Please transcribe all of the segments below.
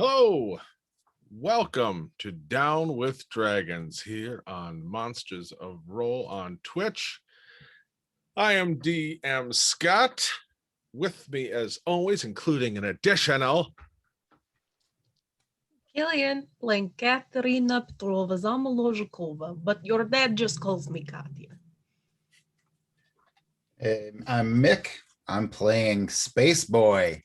Hello, welcome to Down with Dragons here on Monsters of Roll on Twitch. I am DM Scott. With me, as always, including an additional Killian, like Katerina Petrova Zamolozhikova, but your dad just calls me Katya. I'm Mick. I'm playing Space Boy.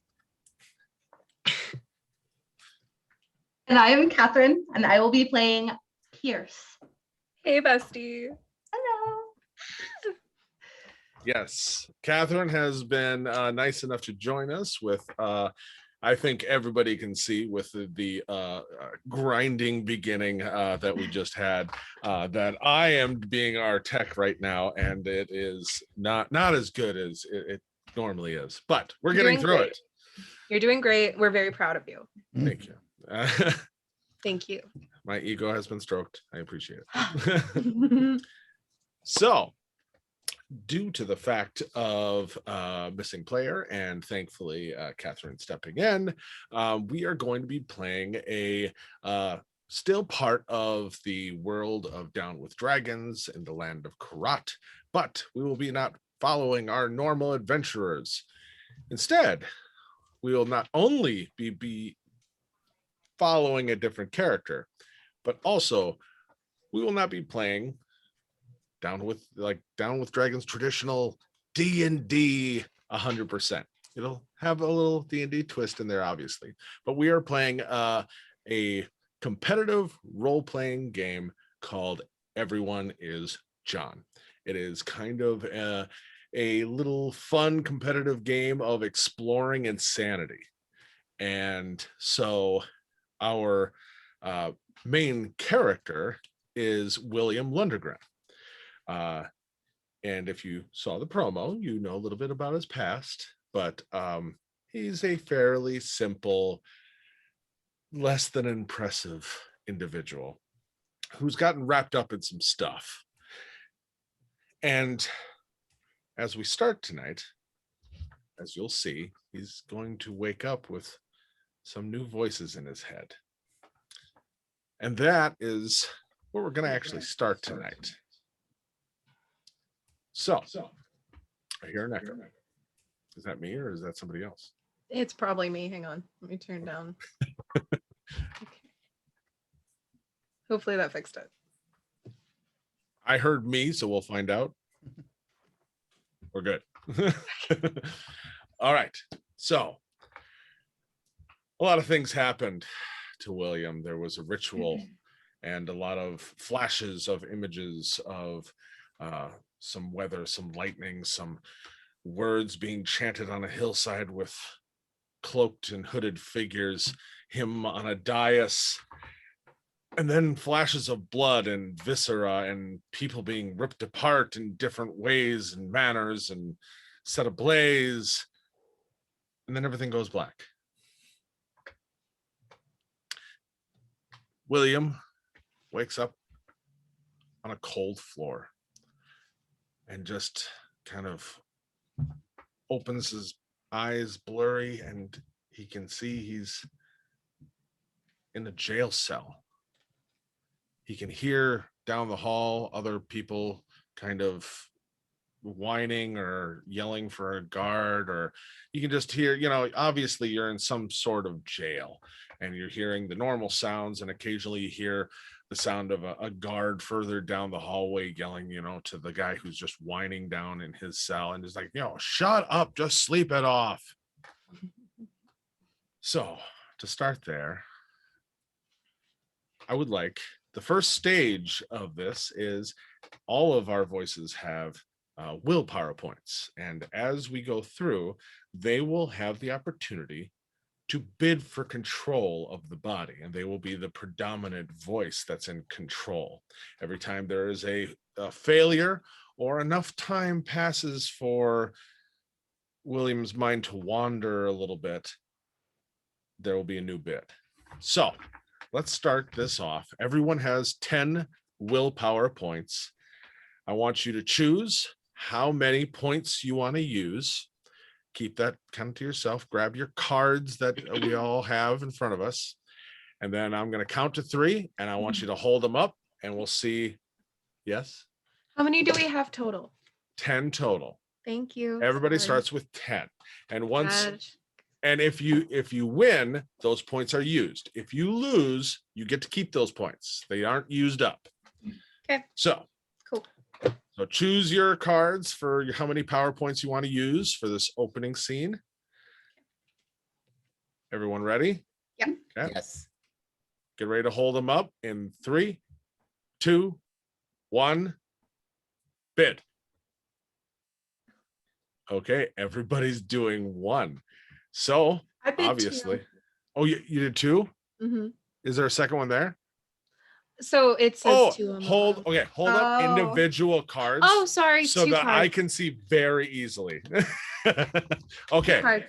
And I am Catherine, and I will be playing Pierce. Hey, bestie. Hello. Yes, Catherine has been nice enough to join us with, I think everybody can see with the grinding beginning that we just had, that I am being our tech right now, and it is not as good as it normally is, but we're getting through it. You're doing great. We're very proud of you. Thank you. Thank you. My ego has been stroked. I appreciate it. So, due to the fact of missing player and thankfully Catherine stepping in, we are going to be playing a still part of the world of Down with Dragons in the land of Karat, but we will be not following our normal adventurers. Instead, we will not only be following a different character, but also we will not be playing Down with Dragons traditional D&D 100%. It'll have a little D&D twist in there, obviously, but we are playing a competitive role-playing game called Everyone is John. It is kind of a little fun competitive game of exploring insanity. And so our main character is William Lundagren. And if you saw the promo, you know a little bit about his past, but he's a fairly simple, less than impressive individual who's gotten wrapped up in some stuff. And as we start tonight, as you'll see, he's going to wake up with some new voices in his head. And that is where we're going to actually start tonight. So, I hear an echo. Is that me or is that somebody else? It's probably me. Hang on. Let me turn down. Okay. Hopefully that fixed it. I heard me, so we'll find out. We're good. All right. So, a lot of things happened to William. There was a ritual and a lot of flashes of images of some weather, some lightning, some words being chanted on a hillside with cloaked and hooded figures, him on a dais, and then flashes of blood and viscera and people being ripped apart in different ways and manners and set ablaze, and then everything goes black. William wakes up on a cold floor and just kind of opens his eyes blurry, and he can see he's in a jail cell. He can hear down the hall other people kind of whining or yelling for a guard, or you can just hear, obviously you're in some sort of jail and you're hearing the normal sounds, and occasionally you hear the sound of a guard further down the hallway yelling, to the guy who's just whining down in his cell, and is like, shut up, just sleep it off. So to start there, I would like the first stage of this is all of our voices have willpower points. And as we go through, they will have the opportunity to bid for control of the body, and they will be the predominant voice that's in control. Every time there is a failure or enough time passes for William's mind to wander a little bit, there will be a new bid. So let's start this off. Everyone has 10 willpower points. I want you to choose how many points you want to use. Keep that kind of to yourself. Grab your cards that we all have in front of us And then I'm going to count to 3, and I want you to hold them up, and we'll see. Yes? How many do we have total? 10 total. Thank you. Everybody Sorry. starts with 10. And once Gosh. and if you win, those points are used. If you lose, you get to keep those points. They aren't used up. Okay. So Cool. So choose your cards for how many power points you want to use for this opening scene. Everyone ready? Yep. Okay. Yes. Get ready to hold them up in 3, 2, 1. Bid. Okay, everybody's doing 1. So I did obviously. Oh, you did 2? Mm-hmm. Is there a second one there? So it says 2 on the hold bottom. okay, hold up Oh. individual cards. Oh, sorry. So 2 that cards. I can see very easily. 2 Okay, cards.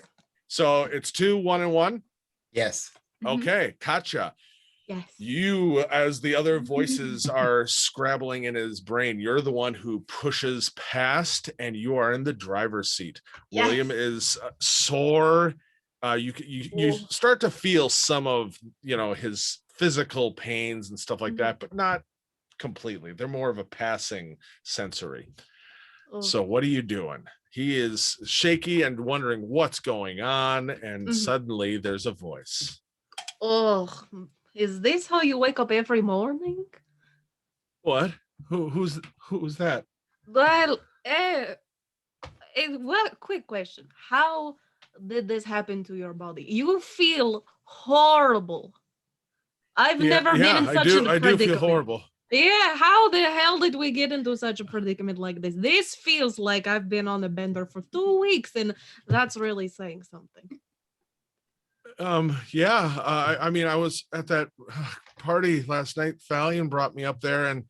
so it's 2, 1, and 1. Yes. Mhm. Okay, Katja, Yes. you, as the other voices are scrabbling in his brain, you're the one who pushes past, and you are in the driver's seat. Yes. William is sore. You Oh. start to feel some of his physical pains and stuff like Mhm. that, but not completely. They're more of a passing sensory. Oh. So what are you doing? He is shaky and wondering what's going on, and Mhm. suddenly there's a voice. Oh, is this how you wake up every morning? What? Who's that? Well, well, quick question. How did this happen to your body? You feel horrible. I've never been in such a predicament. I do feel horrible. Yeah, how the hell did we get into such a predicament like this? This feels like I've been on a bender for 2 weeks, and that's really saying something. Yeah, I mean, I was at that party last night. Fallion brought me up there, and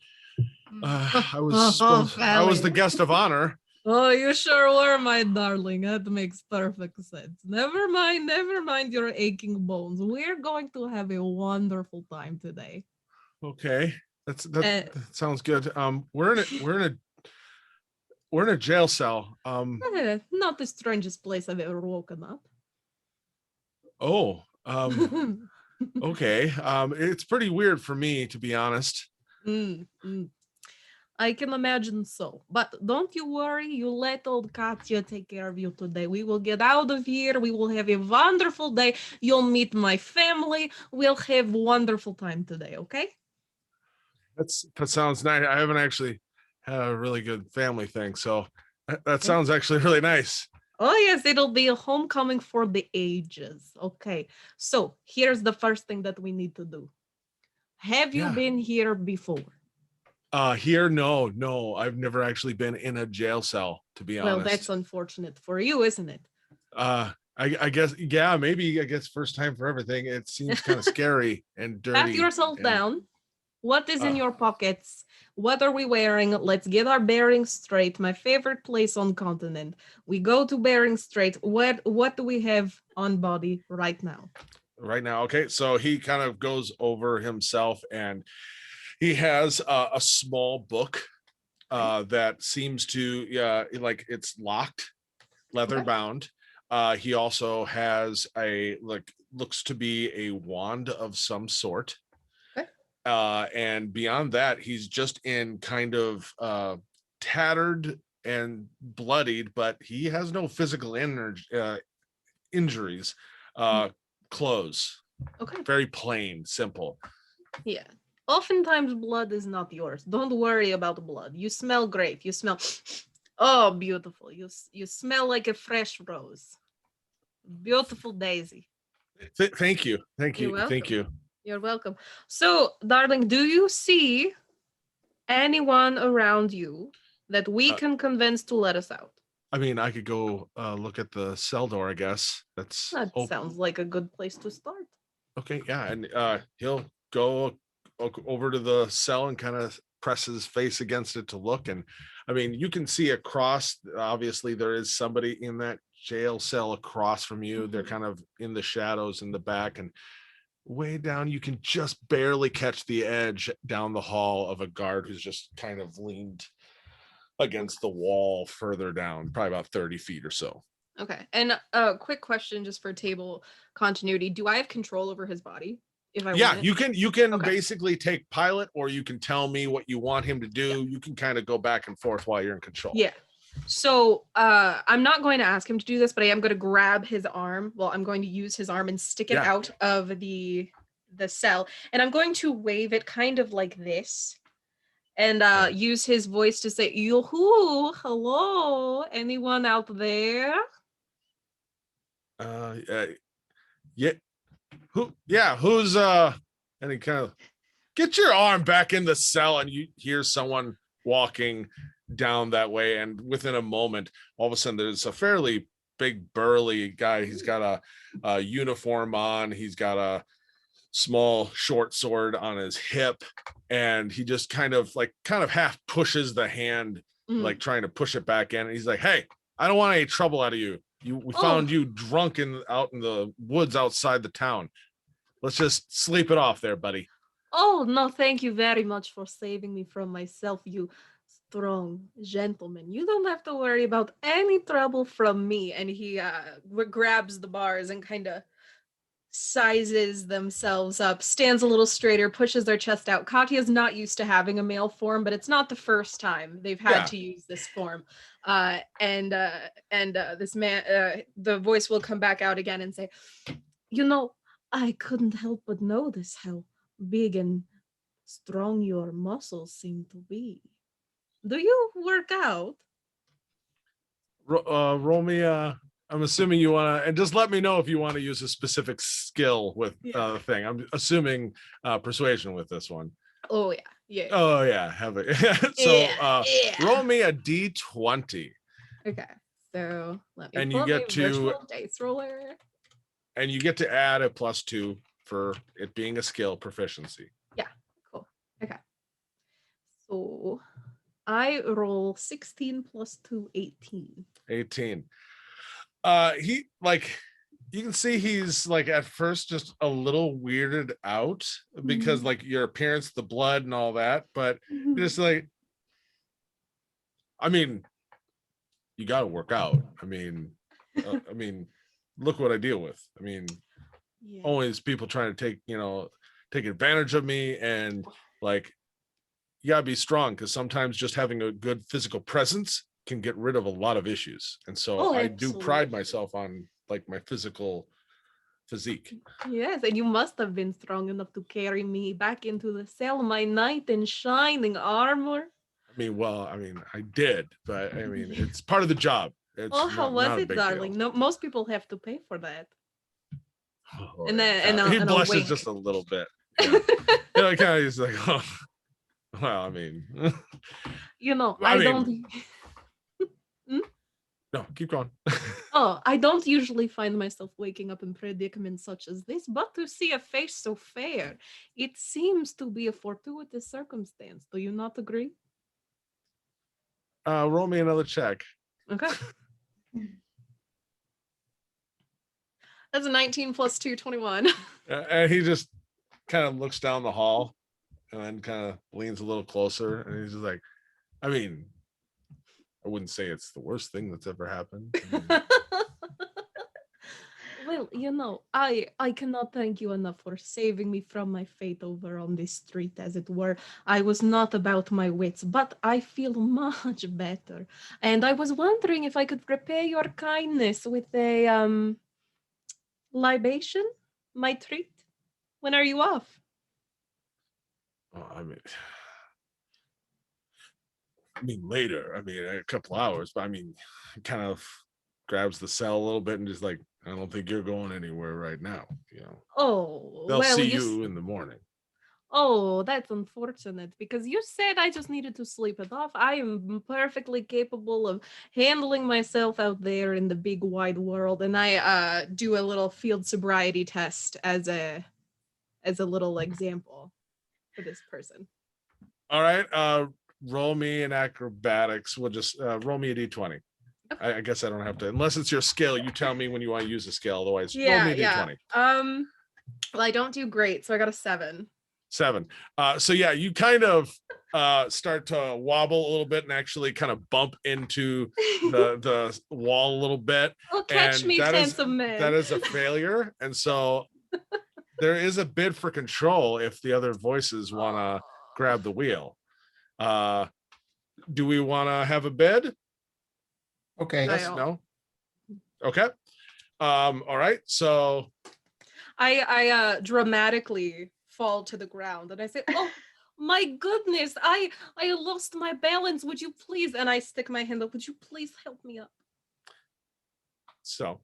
I was the guest of honor. Oh, you sure were, my darling. That makes perfect sense. Never mind your aching bones. We're going to have a wonderful time today. Okay, that sounds good. We're in a jail cell. Not the strangest place I've ever woken up. Oh, okay. It's pretty weird for me, to be honest. I can imagine so. But don't you worry. You let old Katya take care of you today. We will get out of here. We will have a wonderful day. You'll meet my family. We'll have a wonderful time today, okay? That sounds nice. I haven't actually had a really good family thing, so that sounds actually really nice. Oh, yes, it'll be a homecoming for the ages. Okay, so here's the first thing that we need to do. Have you been here before? Here, no, I've never actually been in a jail cell, to be honest. Well, that's unfortunate for you, isn't it? I guess, yeah, maybe, I guess first time for everything. It seems kind of scary and dirty. Pat yourself down. What is in your pockets? What are we wearing? Let's get our bearings straight. My favorite place on continent. We go to Bering Strait. What do we have on body right now? Right now, okay. So he kind of goes over himself, and he has a small book that seems to like it's locked, leather bound. He also has looks to be a wand of some sort. And beyond that, he's just in kind of tattered and bloodied, but he has no physical injuries. Clothes. Okay. Very plain, simple. Yeah. Oftentimes blood is not yours. Don't worry about blood. You smell great. You smell oh, beautiful. You smell like a fresh rose. Beautiful daisy. Thank you. You're welcome. Thank you. You're welcome. So, darling, do you see anyone around you that we can convince to let us out? I mean, I could go look at the cell door, I guess. That sounds like a good place to start. Okay, yeah, and he'll go over to the cell and kind of press his face against it to look. And I mean, you can see across, obviously there is somebody in that jail cell across from you. They're kind of in the shadows in the back, and way down you can just barely catch the edge down the hall of a guard who's just kind of leaned against the wall further down, probably about 30 feet or so. Okay. And a quick question just for table continuity. Do I have control over his body? if I Yeah, want it? you can Okay. basically take pilot, or you can tell me what you want him to do. You can kind of go back and forth while you're in control. Yeah. So I'm not going to ask him to do this, but I am going to grab his arm. Well, I'm going to use his arm and stick it Yeah. out of the cell, and I'm going to wave it kind of like this, and Okay. use his voice to say, "Yoo-hoo, hello, anyone out there?" Yeah. Who's and he kind of get your arm back in the cell, and you hear someone walking down that way, and within a moment, all of a sudden there's a fairly big burly guy. He's got a uniform on, he's got a small short sword on his hip, and he just kind of half pushes the hand, Mhm. like trying to push it back in, and he's like, hey, I don't want any trouble out of you. We found you drunk out in the woods outside the town. Let's just sleep it off there, buddy. Oh, no, thank you very much for saving me from myself, you strong gentleman. You don't have to worry about any trouble from me. And he grabs the bars and kind of sizes themselves up, stands a little straighter, pushes their chest out. Katya's not used to having a male form, but it's not the first time they've had to use this form. And this man, the voice will come back out again and say, you know, I couldn't help but notice how big and strong your muscles seem to be. Do you work out? Roll me. I'm assuming you want to, and just let me know if you want to use a specific skill with the thing. I'm assuming persuasion with this one. Oh yeah, yeah. Oh yeah, have it. So roll me a d20. Okay, so let me And pull you up get my to virtual dice roller. And you get to add a +2 for it being a skill proficiency. Yeah, cool. Okay. So I roll 16 plus 2, 18. 18. He you can see he's like at first just a little weirded out because like your appearance, the blood and all that, but just like, I mean, you got to work out. I mean, look what I deal with. I mean, always people trying to take advantage of me, and like, you gotta be strong, because sometimes just having a good physical presence can get rid of a lot of issues. And so I do pride myself on like my physical physique. Yes, and you must have been strong enough to carry me back into the cell, my knight in shining armor. I did, but I mean, it's part of the job. It's how was it, darling? Deal. No, most people have to pay for that. Oh, And then he and blushes wink. just a little bit. Yeah. Kind of, he's like, oh, well, I mean, I don't. No, keep going. I don't usually find myself waking up in predicaments such as this, but to see a face so fair, it seems to be a fortuitous circumstance. Do you not agree? Roll me another check. Okay. That's a 19 plus 2, 21. And he just kind of looks down the hall and then kind of leans a little closer, and he's just like, I mean, I wouldn't say it's the worst thing that's ever happened. Well, I cannot thank you enough for saving me from my fate over on this street, as it were. I was not about my wits, but I feel much better. And I was wondering if I could repay your kindness with a libation, my treat. When are you off? I mean later. I mean, a couple hours, but I mean, he kind of grabs the cell a little bit and just like, I don't think you're going anywhere right now. They'll see you in the morning. Oh, that's unfortunate, because you said I just needed to sleep it off. I am perfectly capable of handling myself out there in the big wide world, and I do a little field sobriety test as a little example for this person. All right, roll me an acrobatics. We'll just roll me a d20. Okay. I guess I don't have to, unless it's your skill. You tell me when you want to use the skill. Otherwise, roll me a d20. Well, I don't do great, so I got a 7. 7. So yeah, you kind of start to wobble a little bit and actually kind of bump into the wall a little bit. Oh, catch me, handsome man. That is a failure. And so there is a bid for control if the other voices want to grab the wheel. Do we want to have a bid? Okay. No. Yes, no. Okay. All right. So I dramatically fall to the ground and I say, "Oh my goodness, I lost my balance. Would you please?" And I stick my hand up. "Would you please help me up?" So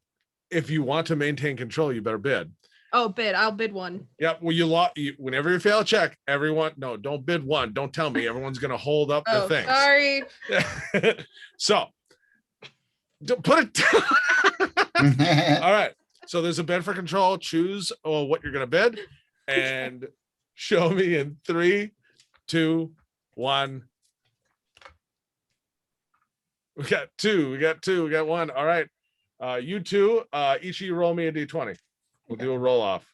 if you want to maintain control, you better bid. Oh, bid. I'll bid one. Yep. Well, whenever you fail a check, everyone, no, don't bid one. Don't tell me. Everyone's going to hold up their Oh, things. sorry. So put it down. All right. So there's a bid for control. Choose what you're going to bid and show me in 3, 2, 1. We got 2. We got 1. All right. You two, each of you roll me a d20. We'll do a roll off.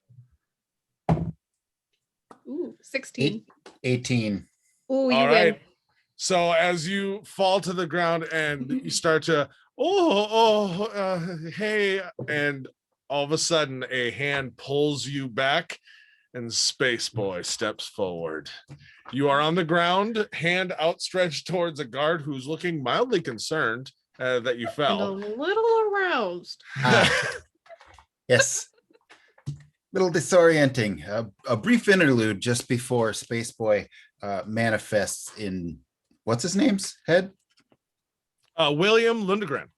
Ooh, 16. 18. Ooh, you All win. right. So as you fall to the ground and you start to, hey, and all of a sudden a hand pulls you back and Space Boy steps forward. You are on the ground, hand outstretched towards a guard who's looking mildly concerned that you And a fell. little aroused. Yes. Little disorienting. A brief interlude just before Space Boy manifests in what's his name's head? William Lundagren.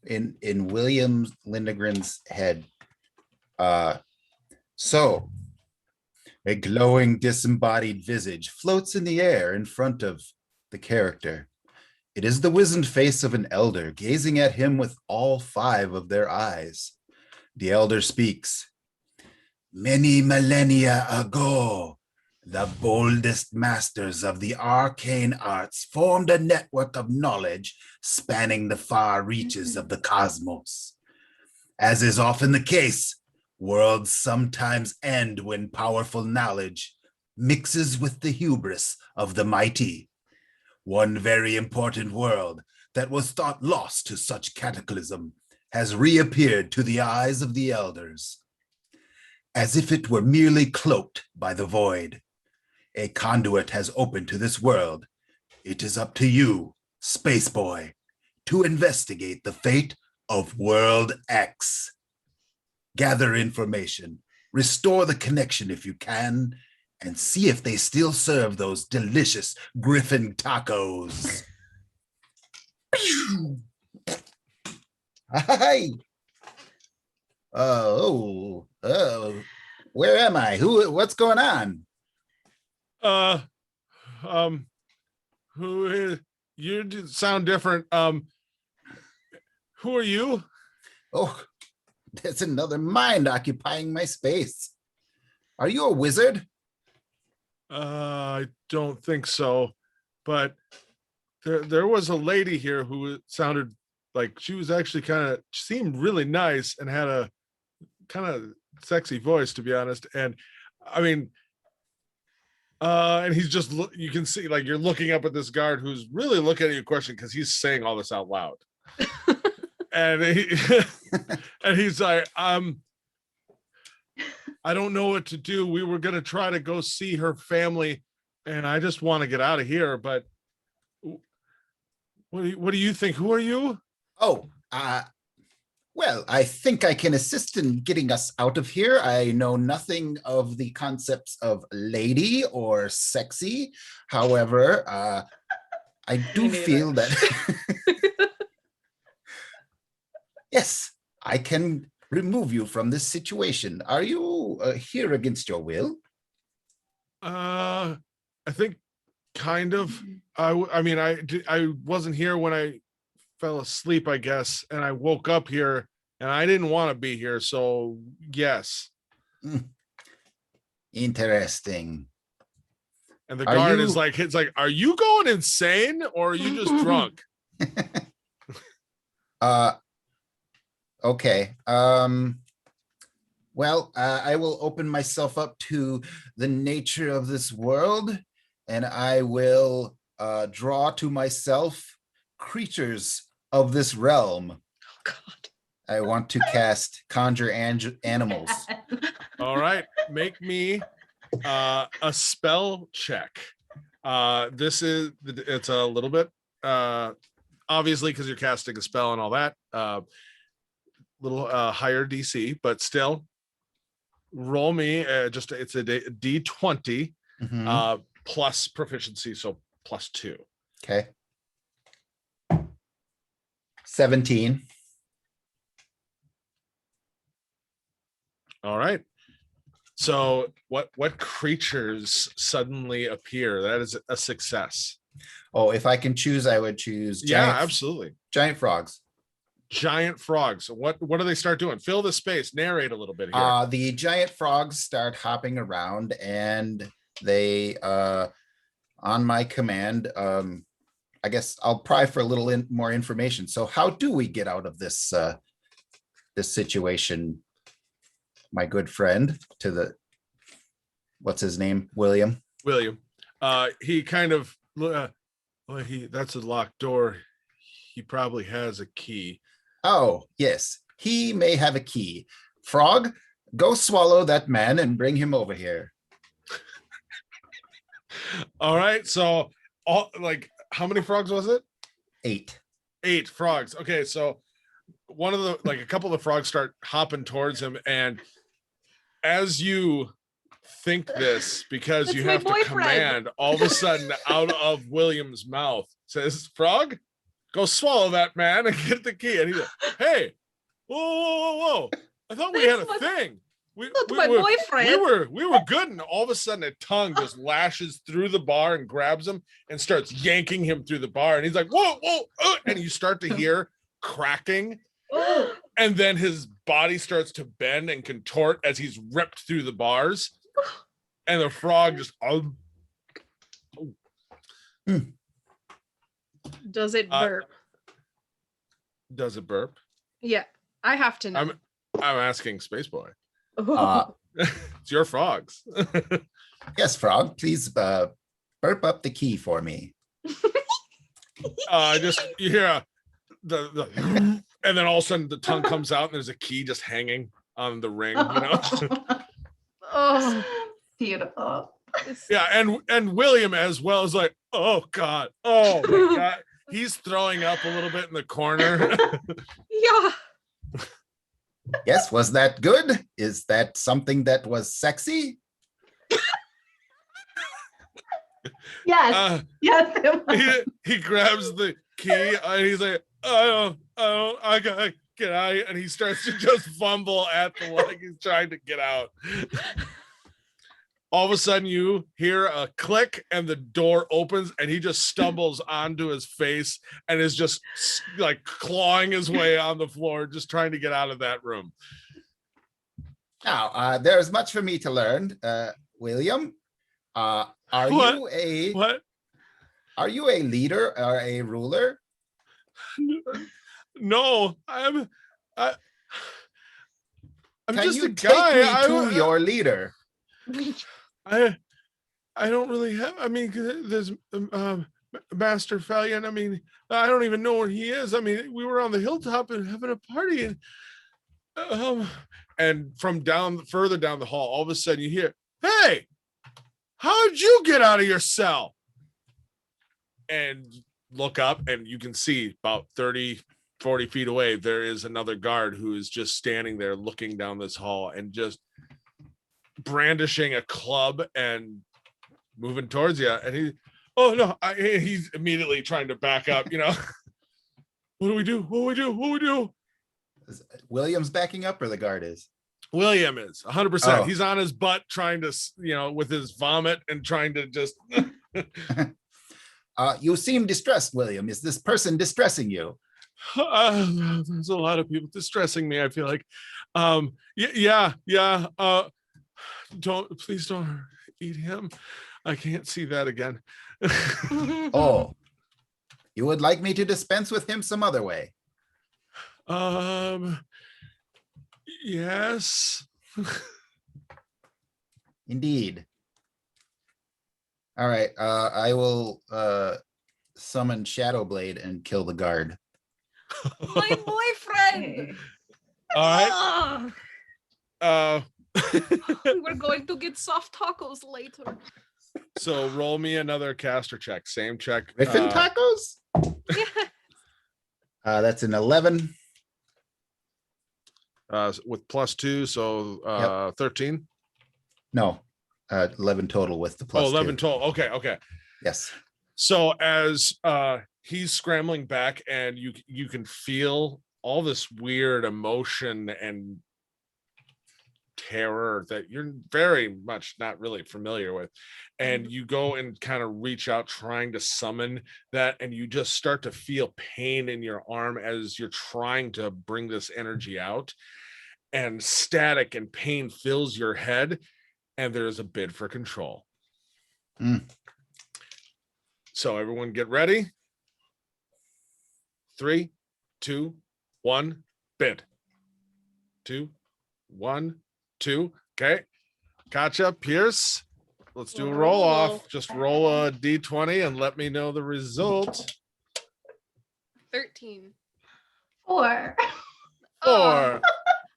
In William Lundagren's head. So a glowing disembodied visage floats in the air in front of the character. It is the wizened face of an elder gazing at him with all 5 of their eyes. The elder speaks. Many millennia ago, the boldest masters of the arcane arts formed a network of knowledge spanning the far reaches of the cosmos. As is often the case, worlds sometimes end when powerful knowledge mixes with the hubris of the mighty. One very important world that was thought lost to such cataclysm has reappeared to the eyes of the elders. As if it were merely cloaked by the void, a conduit has opened to this world. It is up to you, Space Boy, to investigate the fate of World X. Gather information, restore the connection if you can, and see if they still serve those delicious Griffin tacos. Hi. Oh, where am I? What's going on? Who is you? Sound different. Who are you? Oh, there's another mind occupying my space. Are you a wizard? I don't think so, but there was a lady here who sounded like she was actually seemed really nice and had a kind of sexy voice, to be honest. And I mean, and he's just you can see like you're looking up at this guard who's really looking at you question because he's saying all this out loud. And he's like, I don't know what to do. We were gonna try to go see her family, and I just want to get out of here. But what do you think? Who are you? Oh, well, I think I can assist in getting us out of here. I know nothing of the concepts of lady or sexy. However, I do feel that yes, I can remove you from this situation. Are you here against your will? I think kind of. I wasn't here when I fell asleep, I guess, and I woke up here and I didn't want to be here. So yes. Interesting. And the guard is like, it's like, are you going insane or are you just drunk? Okay. Well, I will open myself up to the nature of this world, and I will draw to myself creatures of this realm. Oh God. I want to cast conjure animals. All right, make me a spell check. It's a little bit obviously because you're casting a spell and all that. Little higher DC, but still roll me it's a D20 Mhm. plus proficiency, so +2. Okay. 17. All right. So what creatures suddenly appear? That is a success. Oh, if I can choose, I would choose Yeah, absolutely. giant frogs. Giant frogs. What do they start doing? Fill the space. Narrate a little bit here. The giant frogs start hopping around, and they on my command, I guess I'll pry for a little more information. So how do we get out of this this situation, my good friend? To the, what's his name? William. He kind of that's a locked door. He probably has a key. Oh, yes, he may have a key. Frog, go swallow that man and bring him over here. All right. So how many frogs was it? 8. 8 frogs. Okay, so a couple of the frogs start hopping towards him, and as you think this, because That's you my have to boyfriend. command, all of a sudden out of William's mouth says, "Frog, go swallow that man and get the key." And he's like, "Hey, whoa. I thought we had a thing. That's my boyfriend. We were good." And all of a sudden a tongue just lashes through the bar and grabs him and starts yanking him through the bar. And he's like, whoa. And you start to hear cracking. And then his body starts to bend and contort as he's ripped through the bars. And the frog just Does it burp? Does it burp? Yeah, I have to know. I'm asking Space Boy. Uh, It's your frogs. yes, Frog, please burp up the key for me. You hear the and then all of a sudden the tongue comes out and there's a key just hanging on the ring, Oh, Beautiful. Yeah, and William as well is like, oh my god. He's throwing up a little bit in the corner. yeah. Yes, was that good? Is that something that was sexy? Yes. Yes. It was. He grabs the key and he's like, I gotta get out. And he starts to just fumble at the leg. He's trying to get out. All of a sudden you hear a click and the door opens and he just stumbles onto his face and is just like clawing his way on the floor, just trying to get out of that room. Now, there's much for me to learn, William. Are you a leader or a ruler? No, I'm Can just you a guy. take me to your leader? I don't really have. I mean, there's Master Fallion. I mean, I don't even know where he is. I mean, we were on the hilltop and having a party, and from further down the hall, all of a sudden you hear, "Hey, how'd you get out of your cell?" And look up, and you can see about 30, 40 feet away, there is another guard who is just standing there looking down this hall and just brandishing a club and moving towards you. And he's immediately trying to back up. What do we do? Is William's backing up, or the guard is? William is 100%. Oh. He's on his butt trying to, with his vomit and trying to just. You seem distressed, William. Is this person distressing you? There's a lot of people distressing me, I feel like. Yeah. Please don't eat him. I can't see that again. Oh, you would like me to dispense with him some other way? Yes. Indeed. All right, I will summon Shadowblade and kill the guard. My boyfriend. All right. We're going to get soft tacos later. So roll me another caster check. Same check. Griffin tacos? Yeah. That's an 11. With +2, so 13. No, 11 total with the plus 11 2. total. Okay. Yes. So as he's scrambling back, and you can feel all this weird emotion and terror that you're very much not really familiar with, and you go and kind of reach out trying to summon that, and you just start to feel pain in your arm as you're trying to bring this energy out, and static and pain fills your head, and there's a bid for control. So everyone get ready. 3, 2, 1, bid. 2, 1, 2. Okay. Gotcha. Pierce. Let's do a roll off. Just roll a d20 and let me know the result. 13. 4. Or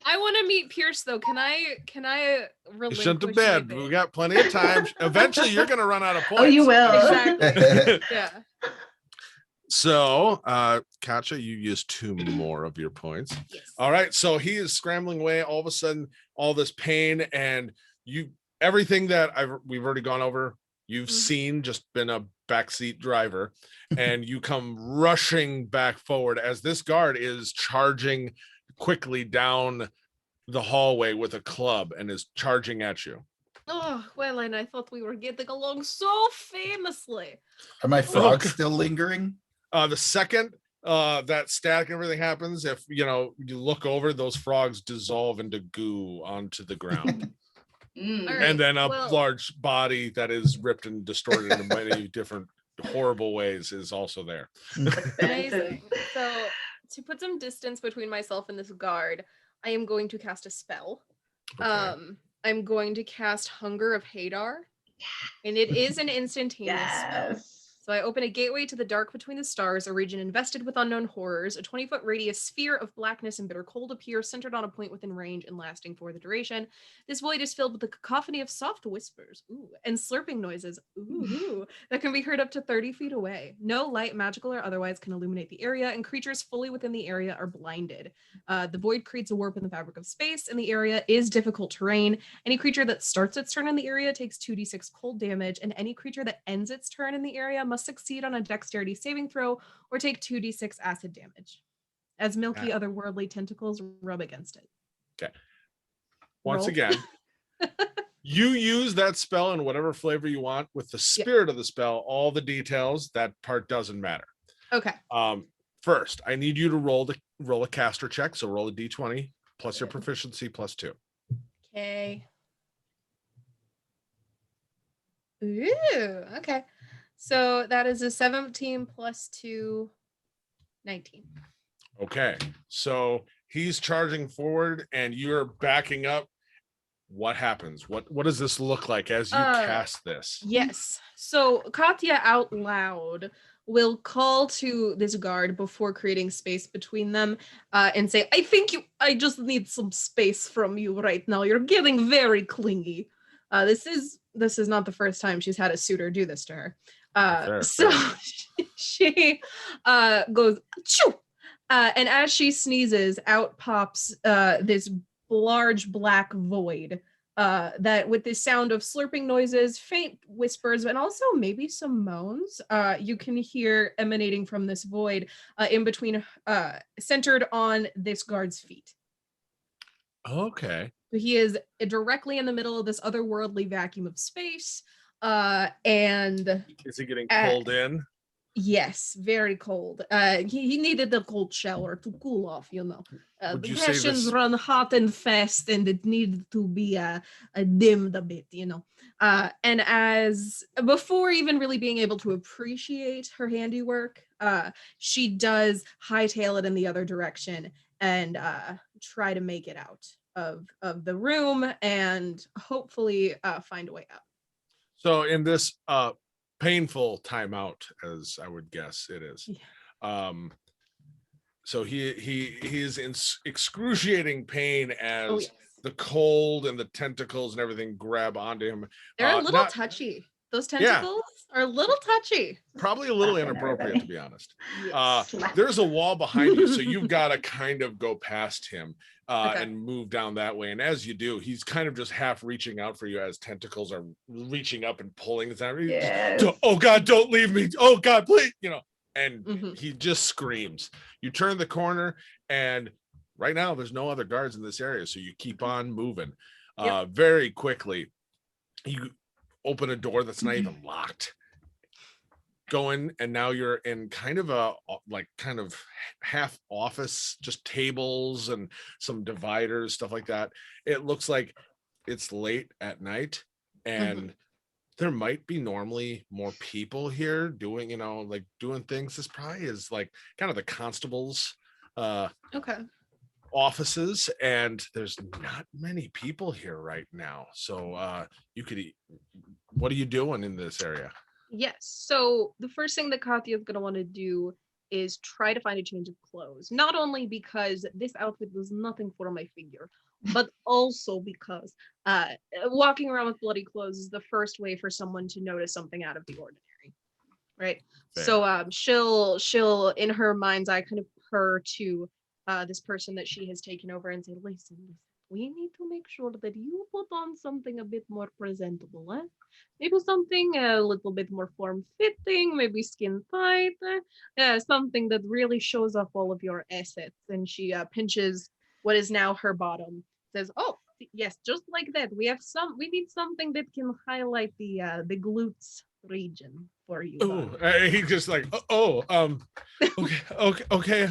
I want to meet Pierce though. Can I you relinquish shouldn't have my bid. bid? We got plenty of time. Eventually you're gonna run out of points. Oh, you will. Exactly. Yeah. So Katja, you used 2 more of your points. Yes. All right, so he is scrambling away. All of a sudden, all this pain, and everything that we've already gone over, you've seen, just been a backseat driver, and you come rushing back forward as this guard is charging quickly down the hallway with a club and is charging at you. Oh, well, and I thought we were getting along so famously. Are my frogs Okay. still lingering? The second that static and everything happens, if you look over, those frogs dissolve into goo onto the ground. Mm. All right. And then a well- large body that is ripped and distorted in many different horrible ways is also there. Amazing. So to put some distance between myself and this guard, I am going to cast a spell. Okay. I'm going to cast Hunger of Hadar, and it is an instantaneous spell. Yes. So I open a gateway to the dark between the stars, a region invested with unknown horrors. A 20-foot radius sphere of blackness and bitter cold appears, centered on a point within range and lasting for the duration. This void is filled with a cacophony of soft whispers, and slurping noises, that can be heard up to 30 feet away. No light, magical or otherwise, can illuminate the area, and creatures fully within the area are blinded. The void creates a warp in the fabric of space, and the area is difficult terrain. Any creature that starts its turn in the area takes 2d6 cold damage, and any creature that ends its turn in the area must succeed on a dexterity saving throw or take 2d6 acid damage as milky otherworldly tentacles rub against it. Okay. Once Roll. again, you use that spell in whatever flavor you want with the spirit of the spell. All the details, that part doesn't matter. Okay. First, I need you to roll a caster check. So roll a d20 plus your proficiency plus 2. Okay. Ooh, okay. So that is a 17 plus 2, 19. Okay. So he's charging forward and you're backing up. What happens? What does this look like as you cast this? Yes. So Katya out loud will call to this guard before creating space between them and say, I just need some space from you right now. You're getting very clingy. This is not the first time she's had a suitor do this to her. Fair. She goes, Achoo! And as she sneezes, out pops this large black void that with this sound of slurping noises, faint whispers, and also maybe some moans you can hear emanating from this void in between, centered on this guard's feet. Okay. So he is directly in the middle of this otherworldly vacuum of space. And is he getting pulled in? Yes, very cold. He needed a cold shower to cool off, the passions run hot and fast, and it needed to be dimmed a bit, and as before even really being able to appreciate her handiwork, she does hightail it in the other direction and try to make it out of the room and hopefully find a way out. So in this painful timeout, as I would guess it is, So he is in excruciating pain as Oh yes. the cold and the tentacles and everything grab onto him. They're a little Not touchy. Those Yeah. tentacles are a little touchy. probably a little Slap in inappropriate, everybody. to be honest. Yes. Slap. There's a wall behind you, so you've got to kind of go past him Okay. and move down that way. And as you do, he's kind of just half reaching out for you as tentacles are reaching up and pulling. Yes. Oh God, don't leave me! Oh God, please! And Mhm. he just screams. You turn the corner, and right now there's no other guards in this area, so you keep on moving. Yep. Very quickly, you open a door that's not even locked. Go in, and now you're in kind of half office, just tables and some dividers, stuff like that. It looks like it's late at night, and there might be normally more people here doing doing things. This probably is like kind of the constables Okay. offices, and there's not many people here right now. So what are you doing in this area? Yes. So the first thing that Katya is going to want to do is try to find a change of clothes. Not only because this outfit was nothing for my figure, but also because walking around with bloody clothes is the first way for someone to notice something out of the ordinary. Right. Fair. So she'll in her mind's eye kind of purr to this person that she has taken over and say, listen, we need to make sure that you put on something a bit more presentable, eh? Maybe something a little bit more form-fitting, maybe skin tight, something that really shows off all of your assets. And she pinches what is now her bottom, says, oh, yes, just like that. We need something that can highlight the glutes region for you. Oh, he just like, okay.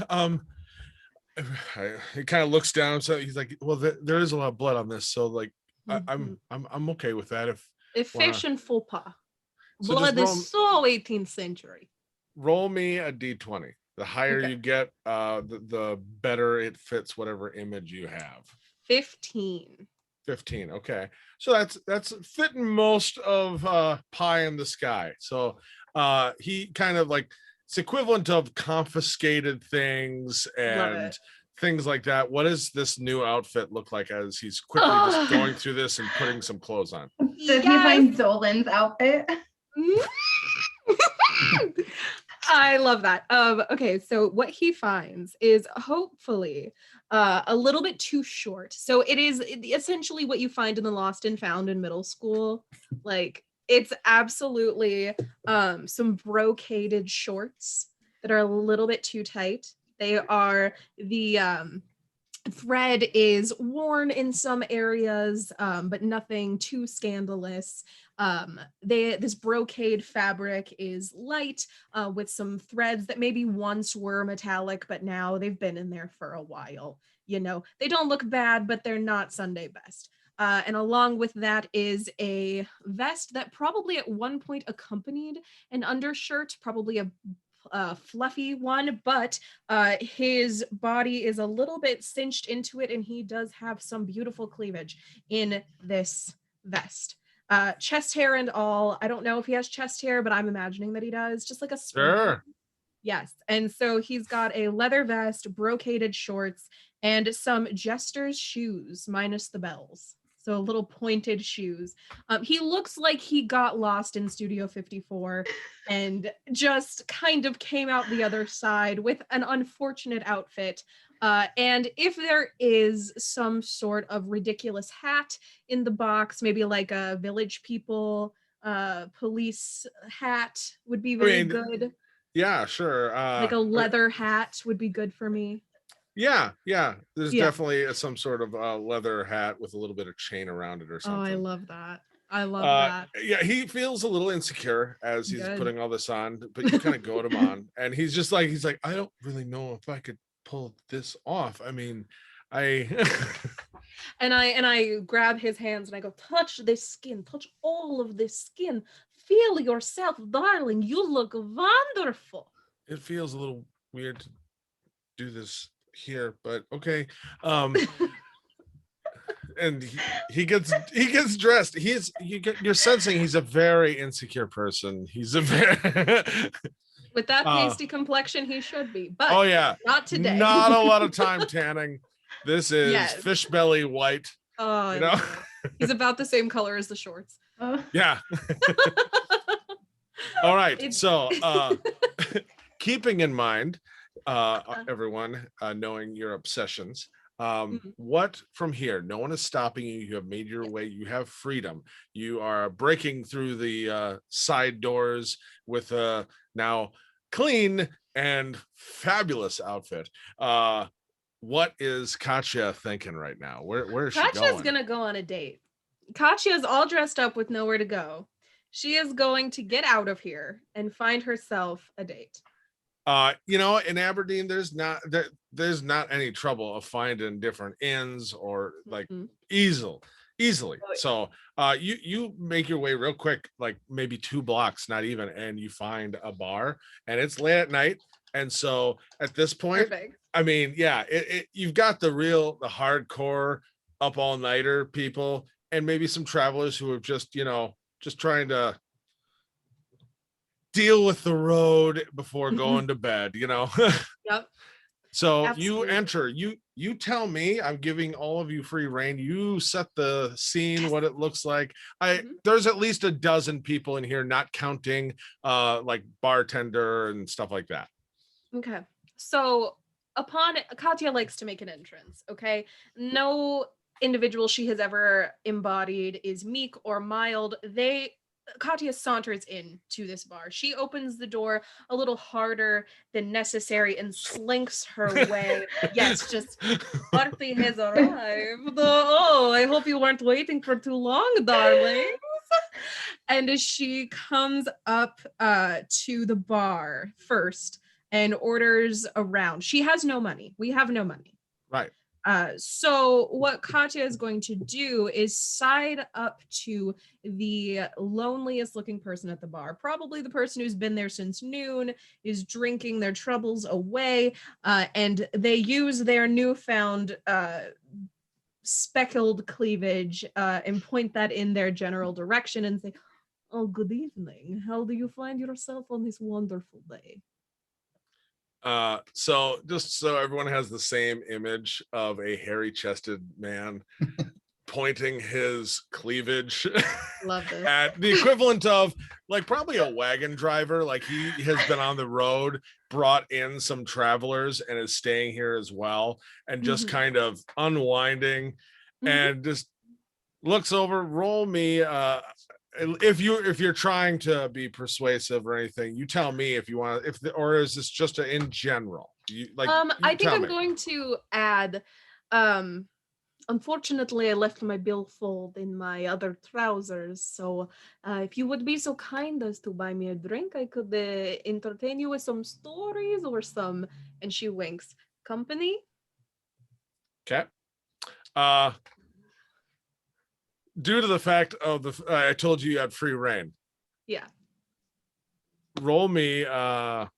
He kind of looks down, so he's like, well, there is a lot of blood on this, so like I'm okay with that. If fashion faux pas. So Blood just is so 18th century. roll me a d20. The higher Okay. you get, the better it fits whatever image you have. 15. 15. Okay, so that's fitting most of pie in the sky. So he kind of like, it's equivalent of confiscated things and things like that. What does this new outfit look like as he's quickly just going through this and putting some clothes on? Does he find Dolan's outfit? I love that. Okay, so what he finds is hopefully a little bit too short. So it is essentially what you find in the Lost and Found in middle school. Like, it's absolutely some brocaded shorts that are a little bit too tight. They are the thread is worn in some areas, but nothing too scandalous. This brocade fabric is light with some threads that maybe once were metallic, but now they've been in there for a while. They don't look bad, but they're not Sunday best. And along with that is a vest that probably at one point accompanied an undershirt, probably a fluffy one, but his body is a little bit cinched into it, and he does have some beautiful cleavage in this vest. Chest hair and all. I don't know if he has chest hair, but I'm imagining that he does, just like a sprinkle. Sure. Yes. And so he's got a leather vest, brocaded shorts, and some jester's shoes minus the bells. So little pointed shoes. He looks like he got lost in Studio 54 and just kind of came out the other side with an unfortunate outfit. And if there is some sort of ridiculous hat in the box, maybe like a Village People police hat would be very good. Yeah, sure. Like a leather hat would be good for me. Yeah. There's definitely some sort of leather hat with a little bit of chain around it or something. Oh, I love that. I love that. Yeah, he feels a little insecure as he's Good. putting all this on, but you kind of goad him on, and he's like, I don't really know if I could pull this off. I mean, and I grab his hands and I go, touch this skin, touch all of this skin. Feel yourself, darling. You look wonderful. It feels a little weird to do this here, but okay. And he gets dressed. You're sensing he's a very insecure person. He's a very With that pasty complexion, he should be. But Oh yeah, not today. Not a lot of time tanning. This is Yes. fish belly white. Oh, You know? I love it. He's about the same color as the shorts. Oh. Yeah. All right. It's- So keeping in mind, everyone, knowing your obsessions, what from here? No one is stopping you. You have made your way. You have freedom. You are breaking through the side doors with a now clean and fabulous outfit. What is Katya thinking right now? Where is she Katya's going? gonna go on a date. Katya's all dressed up with nowhere to go. She is going to get out of here and find herself a date. In Aberdeen, there's not any trouble of finding different inns or like easily. So you make your way real quick, like maybe 2 blocks, not even, and you find a bar, and it's late at night. And so at this point, Perfect. I mean, yeah, you've got the hardcore up all nighter people, and maybe some travelers who are just trying to deal with the road before going to bed, Yep. So Absolutely. you enter, you tell me, I'm giving all of you free reign. You set the scene, what it looks like. There's at least a dozen people in here, not counting like bartender and stuff like that. Okay. So Katya likes to make an entrance, okay? No individual she has ever embodied is meek or mild. Katya saunters in to this bar. She opens the door a little harder than necessary and slinks her way. Yes, just party has arrived. Oh, I hope you weren't waiting for too long, darlings. And as she comes up to the bar first and orders a round, she has no money. We have no money. Right. So what Katya is going to do is side up to the loneliest looking person at the bar, probably the person who's been there since noon, is drinking their troubles away, and they use their newfound speckled cleavage and point that in their general direction and say, "Oh, good evening. How do you find yourself on this wonderful day?" So just so everyone has the same image of a hairy-chested man pointing his cleavage Love this. at the equivalent of like probably a wagon driver, like he has been on the road, brought in some travelers and is staying here as well, and just kind of unwinding and just looks over. Roll me if you're trying to be persuasive or anything, you tell me if you want, or is this just in general? I think I'm going to add, unfortunately I left my billfold in my other trousers, so if you would be so kind as to buy me a drink, I could entertain you with some stories or some, and she winks, company. Okay. Due to the fact of I told you had free reign. Yeah. Roll me. I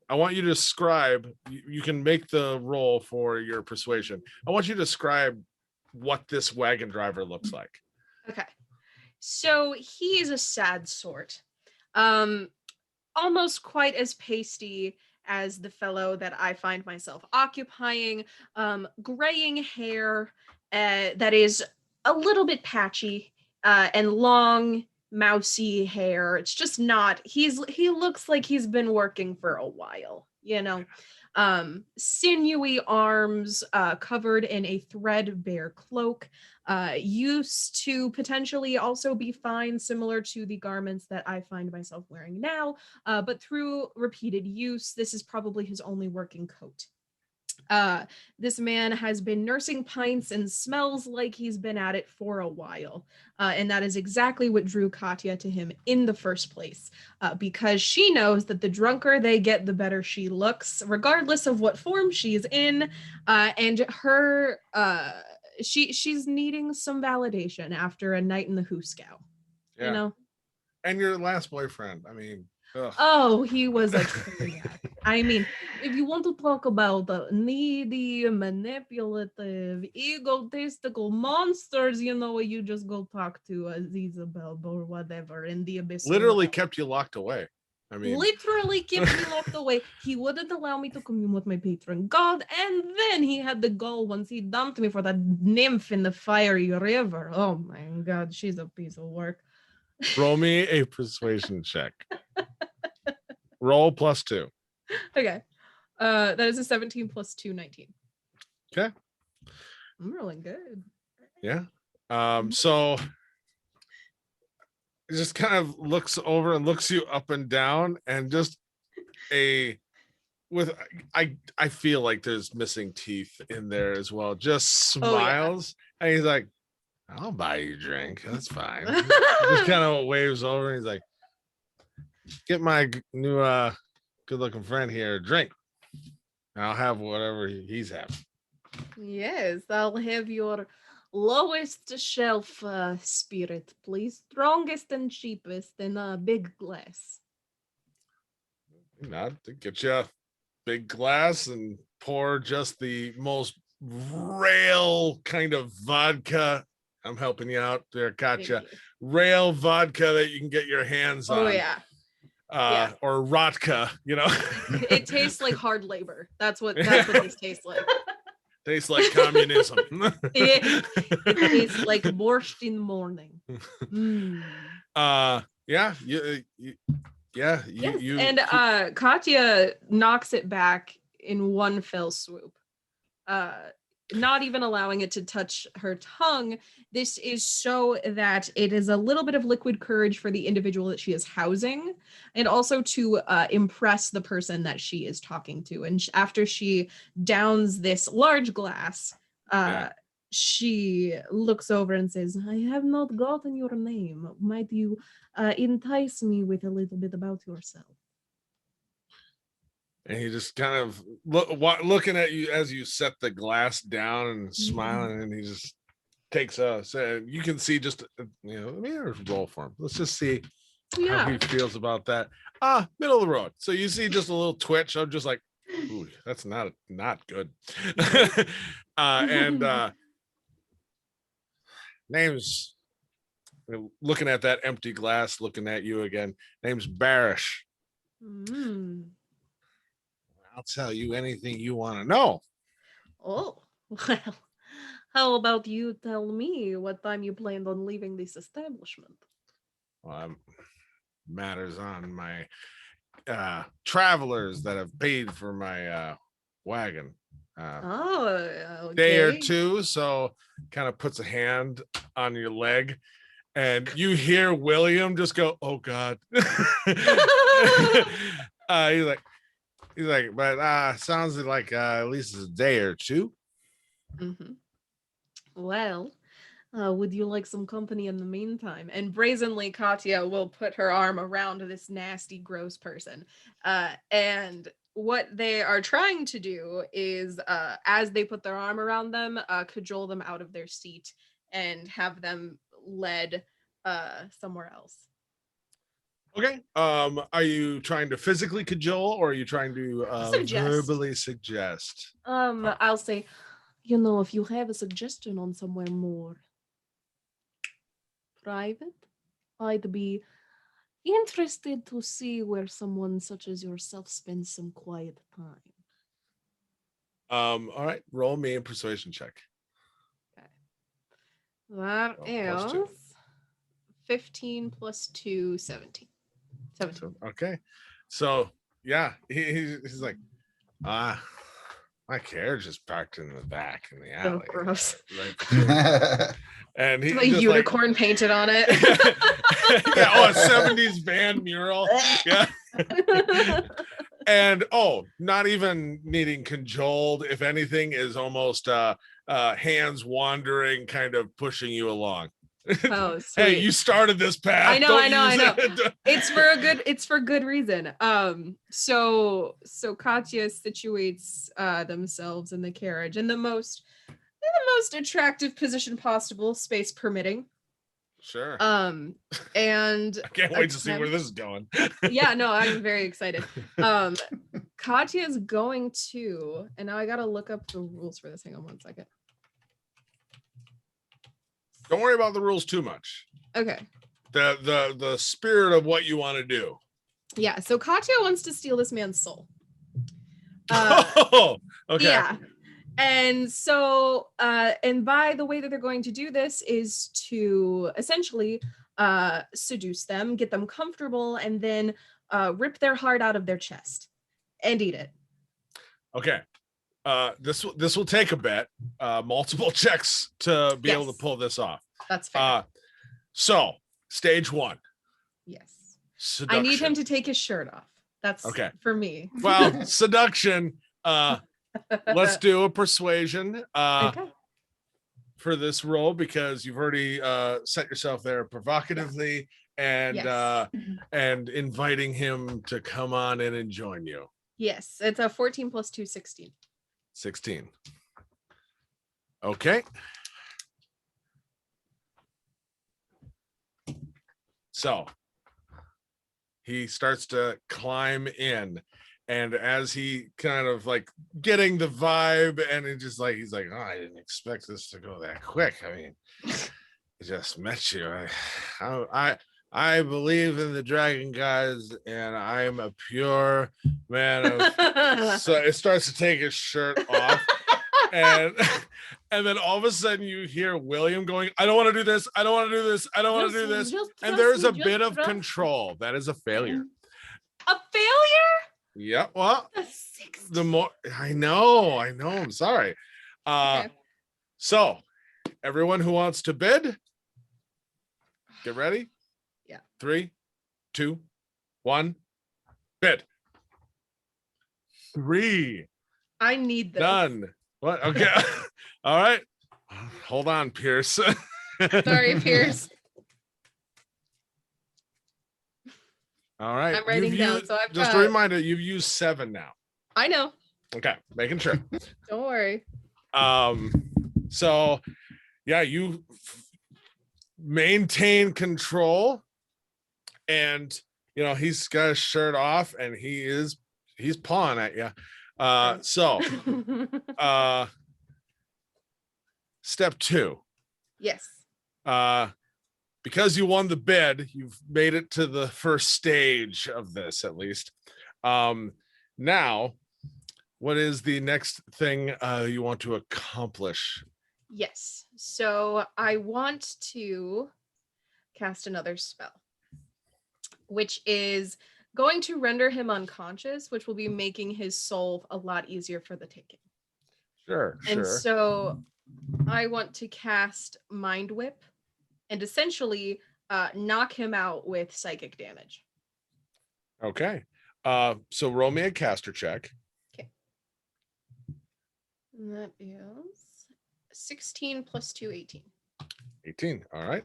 want you to describe. You can make the roll for your persuasion. I want you to describe what this wagon driver looks like. Okay. So he is a sad sort. Almost quite as pasty as the fellow that I find myself occupying. Graying hair that is a little bit patchy and long, mousy hair. It's just not, he looks like he's been working for a while, sinewy arms covered in a threadbare cloak, used to potentially also be fine, similar to the garments that I find myself wearing now, but through repeated use, this is probably his only working coat. This man has been nursing pints and smells like he's been at it for a while. And that is exactly what drew Katya to him in the first place, because she knows that the drunker they get, the better she looks, regardless of what form she's in. And her, she's needing some validation after a night in the Hooskow, And your last boyfriend, I mean, ugh. Oh, he was a maniac. I mean, if you want to talk about needy, manipulative, egotistical monsters, you just go talk to Isabel or whatever in the abyss. Literally kept you locked away. I mean, literally kept me locked away. He wouldn't allow me to commune with my patron god, and then he had the gall once he dumped me for that nymph in the fiery river. Oh my god, she's a piece of work. roll me a persuasion check. Roll +2. Okay. That is a 17 plus 2, 19. Okay. I'm rolling good. Yeah. So it just kind of looks over and looks you up and down, and just I feel like there's missing teeth in there as well. Just smiles, and he's like, "I'll buy you a drink. That's fine." Just kind of waves over, and he's like, "Get my new good-looking friend here a drink. I'll have whatever he's having." Yes, I'll have your lowest shelf spirit, please. Strongest and cheapest in a big glass. Not to get you a big glass and pour just the most rail kind of vodka. I'm helping you out there, Katya. Thank you. Rail vodka that you can get your hands on. Oh yeah. Yeah. Or Rotka, you know. It tastes like hard labor. That's what this tastes like. Tastes like communism. It tastes like borscht in the morning. Mm. Yeah, Yes, you and Katya knocks it back in one fell swoop, not even allowing it to touch her tongue. This is so that it is a little bit of liquid courage for the individual that she is housing, and also to impress the person that she is talking to. And after she downs this large glass, she looks over and says, "I have not gotten your name. Might you entice me with a little bit about yourself?" And he just kind of looking at you as you set the glass down and smiling, and he just takes so you can see just roll for him. Let's just see how he feels about that. Middle of the road. So you see just a little twitch. I'm just like, ooh, that's not good. And name's looking at that empty glass, looking at you again. Name's Barish. I'll tell you anything you want to know. Oh, well, how about you tell me what time you planned on leaving this establishment? Well, matters on my travelers that have paid for my wagon. Okay. Day or two, so kind of puts a hand on your leg, and you hear William just go, "Oh God." He's like, but sounds like at least a day or two. Mm-hmm. Well, would you like some company in the meantime? And brazenly, Katya will put her arm around this nasty, gross person. And what they are trying to do is, as they put their arm around them, cajole them out of their seat and have them led somewhere else. Okay. Are you trying to physically cajole, or are you trying to verbally suggest? I'll say, if you have a suggestion on somewhere more private, I'd be interested to see where someone such as yourself spends some quiet time. All right, roll me a persuasion check. Okay. That is 15 plus 2, 17. 17. Okay. So yeah, he's like, my carriage is parked in the back in the alley. Oh, gross. Right. And he's a unicorn painted on it. Yeah, a 70s band mural. Yeah. And not even needing cajoled, if anything, is almost hands wandering, kind of pushing you along. Oh, sweet. Hey, you started this path. I know. It's for good reason. So Katya situates themselves in the carriage in the most attractive position possible, space permitting. Sure. And I can't wait to see where this is going. Yeah, no, I'm very excited. Katya is going to, and now I gotta look up the rules for this. Hang on one second. Don't worry about the rules too much. Okay. The spirit of what you want to do. Yeah, so Katya wants to steal this man's soul. Oh, okay. Yeah. And so, and by the way that they're going to do this is to essentially seduce them, get them comfortable, and then rip their heart out of their chest and eat it. Okay. This will take a bit, multiple checks to be able to pull this off. That's fair. So stage 1. Yes. Seduction. I need him to take his shirt off. That's okay for me. Well, seduction. Let's do a persuasion Okay. for this role, because you've already set yourself there provocatively and Yes. and inviting him to come on in and join you. Yes, it's a 14 plus 2, 16. 16. Okay. So he starts to climb in, and as he kind of like getting the vibe, and it just like he's like, oh, I didn't expect this to go that quick. I mean, I just met you. I believe in the dragon guys, and I'm a pure man of. So it starts to take his shirt off, and then all of a sudden you hear William going, I don't want to do this. I don't want to do this. I don't want to do this. And there's a bit of control. That is a failure. A failure? Yeah. Well, A 16. the more I know. I'm sorry. Okay. So everyone who wants to bid, get ready. Yeah. 3, 2, 1, bid. 3. I need this. Done. What? Okay. All right. Hold on, Pierce. Sorry, Pierce. All right. I'm writing down. So I've just got... a reminder, you've used 7 now. I know. Okay, making sure. Don't worry. So yeah, you maintain control, and he's got his shirt off, and he's pawing at you. So step 2. Yes. Because you won the bid, you've made it to the first stage of this, at least. Now, what is the next thing you want to accomplish? Yes. So I want to cast another spell, which is going to render him unconscious, which will be making his soul a lot easier for the taking. Sure. And so I want to cast Mind Whip and essentially knock him out with psychic damage. Okay. So roll me a caster check. Okay. And that is 16 plus 2, 18. 18. All right.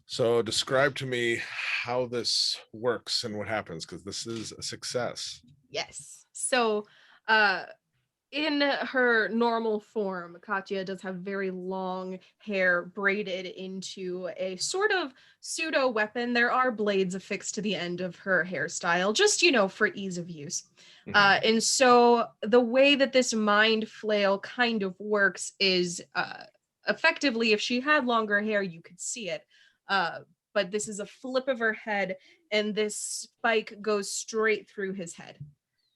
So describe to me how this works and what happens, because this is a success. Yes. So in her normal form, Katya does have very long hair braided into a sort of pseudo weapon. There are blades affixed to the end of her hairstyle, just, for ease of use. And so the way that this mind flail kind of works is effectively, if she had longer hair, you could see it. But this is a flip of her head, and this spike goes straight through his head.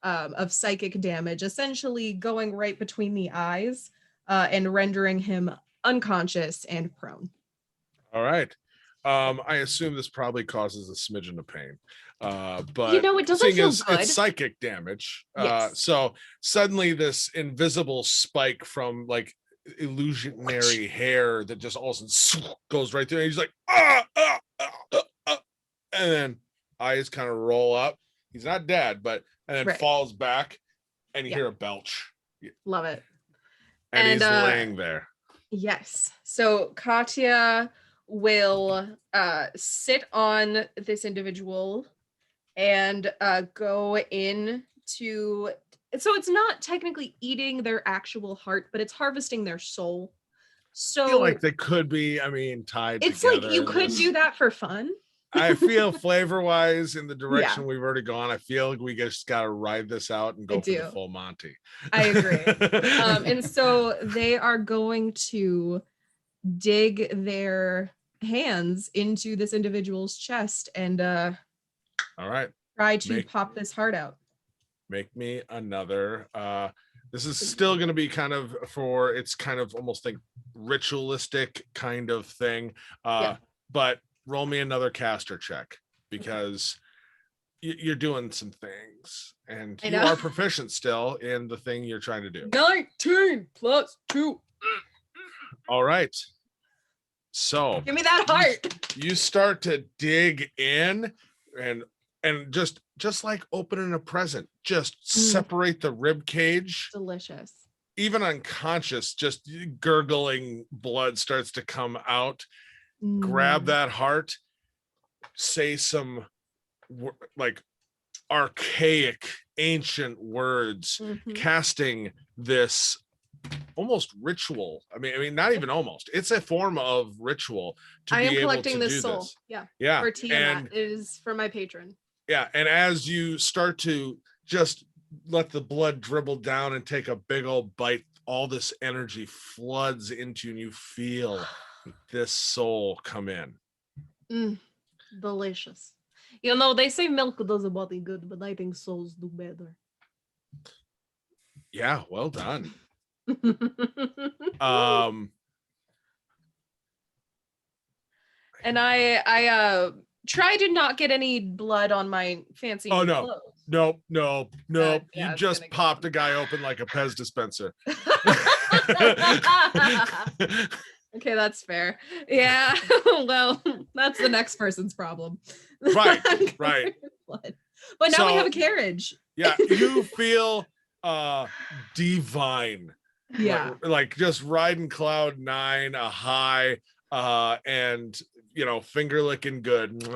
Of psychic damage, essentially going right between the eyes and rendering him unconscious and prone. All right. I assume this probably causes a smidgen of pain. But it doesn't feel good. It's psychic damage. Yes. So suddenly this invisible spike from like illusionary hair that just all of a sudden goes right through, and he's like, and then eyes kind of roll up. He's not dead, but and then falls back, and you hear a belch. Love it. And he's laying there. Yes. So Katya will sit on this individual and go into. So it's not technically eating their actual heart, but it's harvesting their soul. So I feel like they could be, tied it's together. like you could do that for fun. I feel flavor-wise in the direction we've already gone, I feel like we just got to ride this out and go for the full Monty. I agree. And so they are going to dig their hands into this individual's chest and all right. Try to Make- pop this heart out. Make me another. This is still going to be kind of it's kind of almost like ritualistic kind of thing. But roll me another caster check because you're doing some things and I you know. are proficient still in the thing you're trying to do. 19 plus 2. All right. So Give me that heart. you start to dig in and just like opening a present, just separate the rib cage. Delicious. Even unconscious, just gurgling blood starts to come out. Grab that heart, say some like archaic ancient words, casting this almost ritual. I mean not even almost, it's a form of ritual to I be am able collecting to this do soul. this. Yeah. For Tiamat. And It is for my patron. yeah, and as you start to just let the blood dribble down and take a big old bite, all this energy floods into you and you feel this soul come in. Delicious. You know, they say milk does a body good, but I think souls do better. Yeah, well done. And I try to not get any blood on my fancy new clothes. No. Yeah, You it's just gonna go popped on. a guy open like a Pez dispenser. Okay, that's fair. Yeah. Well, that's the next person's problem. Right. Blood. But now we have a carriage. Yeah, you feel divine. Yeah. Like just riding cloud 9, a high, and finger licking good.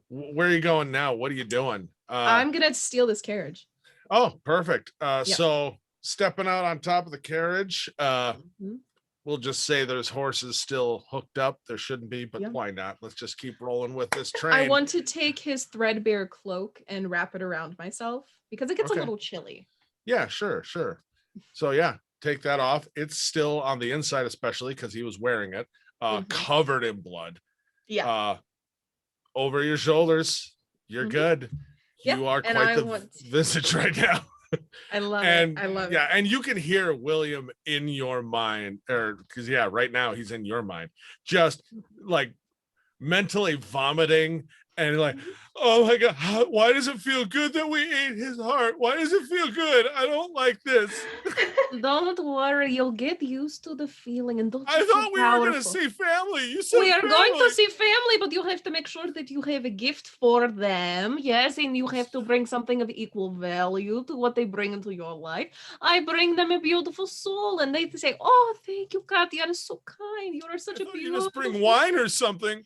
Where are you going now? What are you doing? I'm gonna steal this carriage. Oh, perfect. So stepping out on top of the carriage, we'll just say there's horses still hooked up. There shouldn't be, but why not? Let's just keep rolling with this train. I want to take his threadbare cloak and wrap it around myself because it gets a little chilly. Yeah, sure. So yeah, take that off. It's still on the inside, especially because he was wearing it, covered in blood. Yeah. Over your shoulders. You're good. You are quite the visage right now. I love it. I love it. Yeah, and you can hear William in your mind, because right now he's in your mind, just like mentally vomiting and like, oh my God, why does it feel good that we ate his heart? Why does it feel good? I don't like this. Don't worry, you'll get used to the feeling and don't. I thought we were going to see family. You said we are family. going to see family, but you have to make sure that you have a gift for them. Yes, and you have to bring something of equal value to what they bring into your life. I bring them a beautiful soul, and they say, "Oh, thank you, Katya. You're so kind. You are such a beautiful." You just bring wine or something.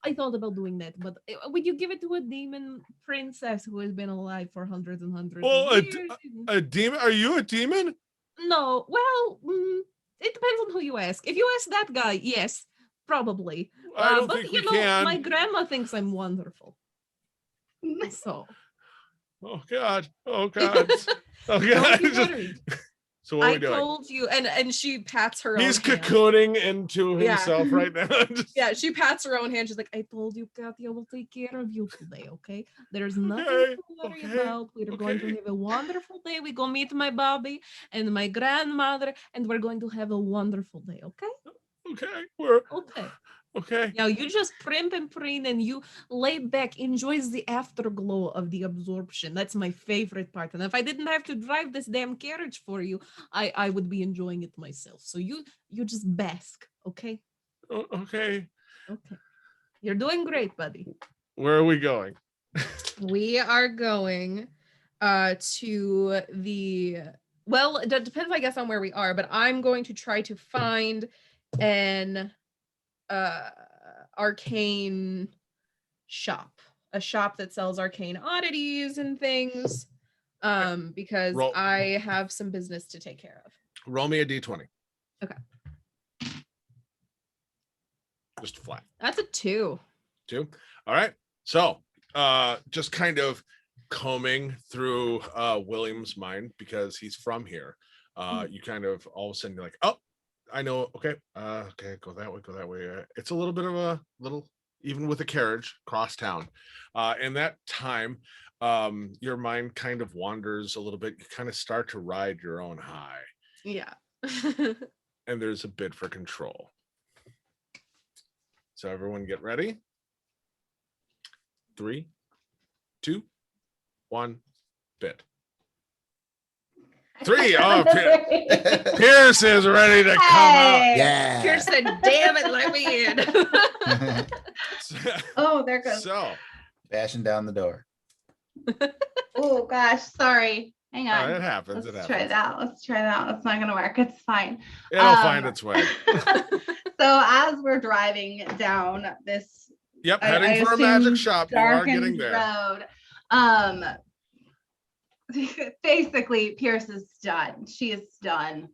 I thought about doing that, but would you give it to a demon princess who has been alive for hundreds and hundreds of years? A demon? Are you a demon? No. Well, it depends on who you ask. If you ask that guy, yes, probably. I don't think we can. My grandma thinks I'm wonderful. So. Oh God. Oh God. So what are we doing? I told you, and she pats her He's own hand. cocooning into himself right now. Yeah, she pats her own hand. She's like, I told you, Katya will take care of you today, okay? There's nothing to worry about. We're going to have a wonderful day. We go meet my Bobby and my grandmother, and we're going to have a wonderful day, okay? Okay. Now you just primp and preen and you lay back, enjoys the afterglow of the absorption. That's my favorite part. And if I didn't have to drive this damn carriage for you, I would be enjoying it myself. So you just bask, okay? Okay. You're doing great, buddy. Where are we going? We are going to well, it depends, I guess, on where we are, but I'm going to try to find an arcane shop, a shop that sells arcane oddities and things, because I have some business to take care of. Roll me a d20. Okay. Just flat. That's a 2. All right. So just kind of combing through William's mind because he's from here. You kind of all of a sudden you're like, oh, I know. Okay. Okay. Go that way. Go that way. It's a little bit of a little, even with a carriage cross town. In that time, your mind kind of wanders a little bit. You kind of start to ride your own high, Yeah. and there's a bid for control. So everyone get ready. 3, 2, 1, bid. 3. Oh, Pierce is ready to come out. Yeah. Pierce said, damn it, let me in. Oh, there goes. So, Bashing down the door. Oh gosh, sorry. Hang on. it happens. Let's It try happens. it out. Let's try it out. It's not gonna work. It's fine. It'll find its way. So as we're driving down this Yep, I heading for a magic assume shop. You are getting darkened there. road, basically Pierce is done. She is done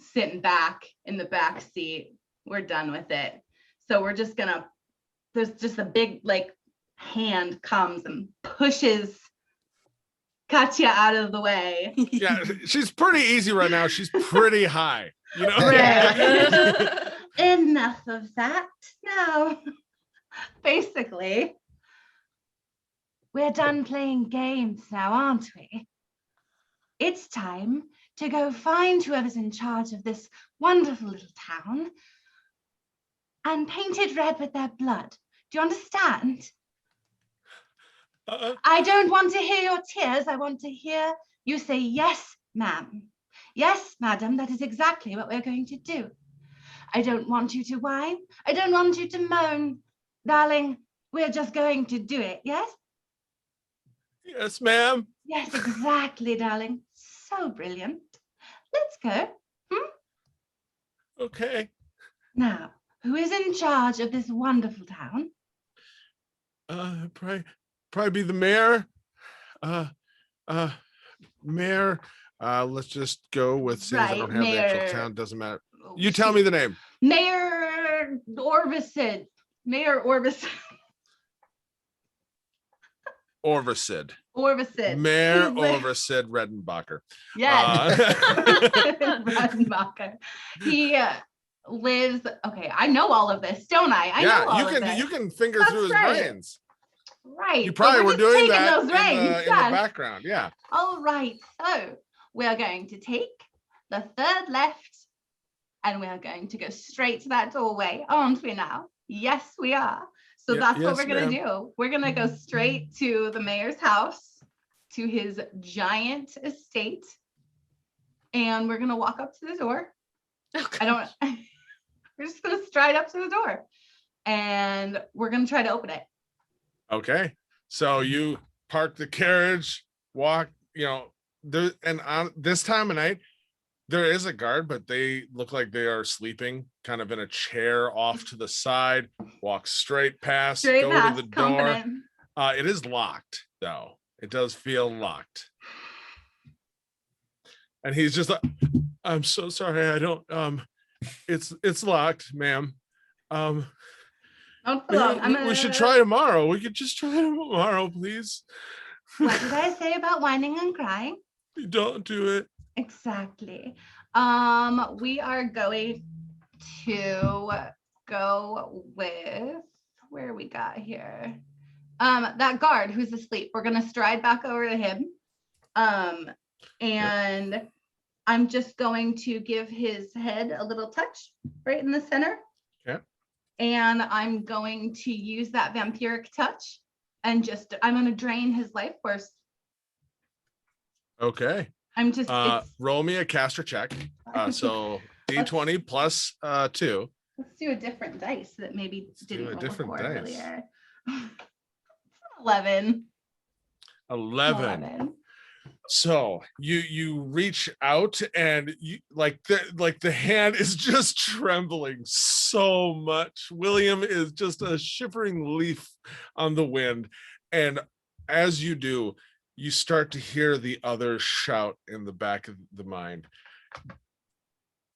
sitting back in the back seat. We're done with it. So we're just gonna, there's just a big like hand comes and pushes Katya out of the way. Yeah, she's pretty easy right now. She's pretty high. You know? Right. Enough of that. Now, basically, we're done playing games now, aren't we? It's time to go find whoever's in charge of this wonderful little town and paint it red with their blood. Do you understand? I don't want to hear your tears. I want to hear you say, yes, ma'am. Yes, madam, that is exactly what we're going to do. I don't want you to whine. I don't want you to moan. Darling, we're just going to do it, yes? Yes, ma'am. Yes, exactly, darling. So brilliant. Let's go. Okay. Now, who is in charge of this wonderful town? Probably be the mayor. Mayor. Let's just go with, since I don't Right, have the actual Mayor. town, doesn't matter. You tell me the name. Mayor Orvison. Mayor Orvison. Orvacid. Orvison. Mayor He's like- Orvacid Redenbacher. Yes. Redenbacher. He lives. Okay, I know all of this, don't I? I know all of this. you can finger That's through his right. brains. Right. You so probably we're were just doing taking that those in reins, the yes. background. Yeah. All right. So we're going to take the third left and we're going to go straight to that doorway, aren't we now? Yes, we are. So that's what yes, we're going to ma'am. do. We're going to go straight to the mayor's house, to his giant estate. And we're going to walk up to the door. We're just going to stride up to the door and we're going to try to open it. Okay. So you park the carriage, walk, there, and on this time of night, there is a guard, but they look like they are sleeping kind of in a chair off to the side, walk straight past, go to the door. confident. It is locked though. It does feel locked. And he's just like, I'm so sorry. I don't, it's locked, ma'am. Oh, hold on. We should try tomorrow. We could just try tomorrow, please. What did I say about whining and crying? Don't do it. Exactly. We are going to go with where we got here. That guard who's asleep. We're gonna stride back over to him. And I'm just going to give his head a little touch right in the center. Okay. And I'm going to use that vampiric touch and I'm going to drain his life force. Okay. I'm just roll me a caster check. So D20 plus 2. let's do a different dice that maybe didn't do a roll different for dice. earlier. 11. 11. So you reach out and you like the hand is just trembling so much. William is just a shivering leaf on the wind, and as you do, you start to hear the others shout in the back of the mind,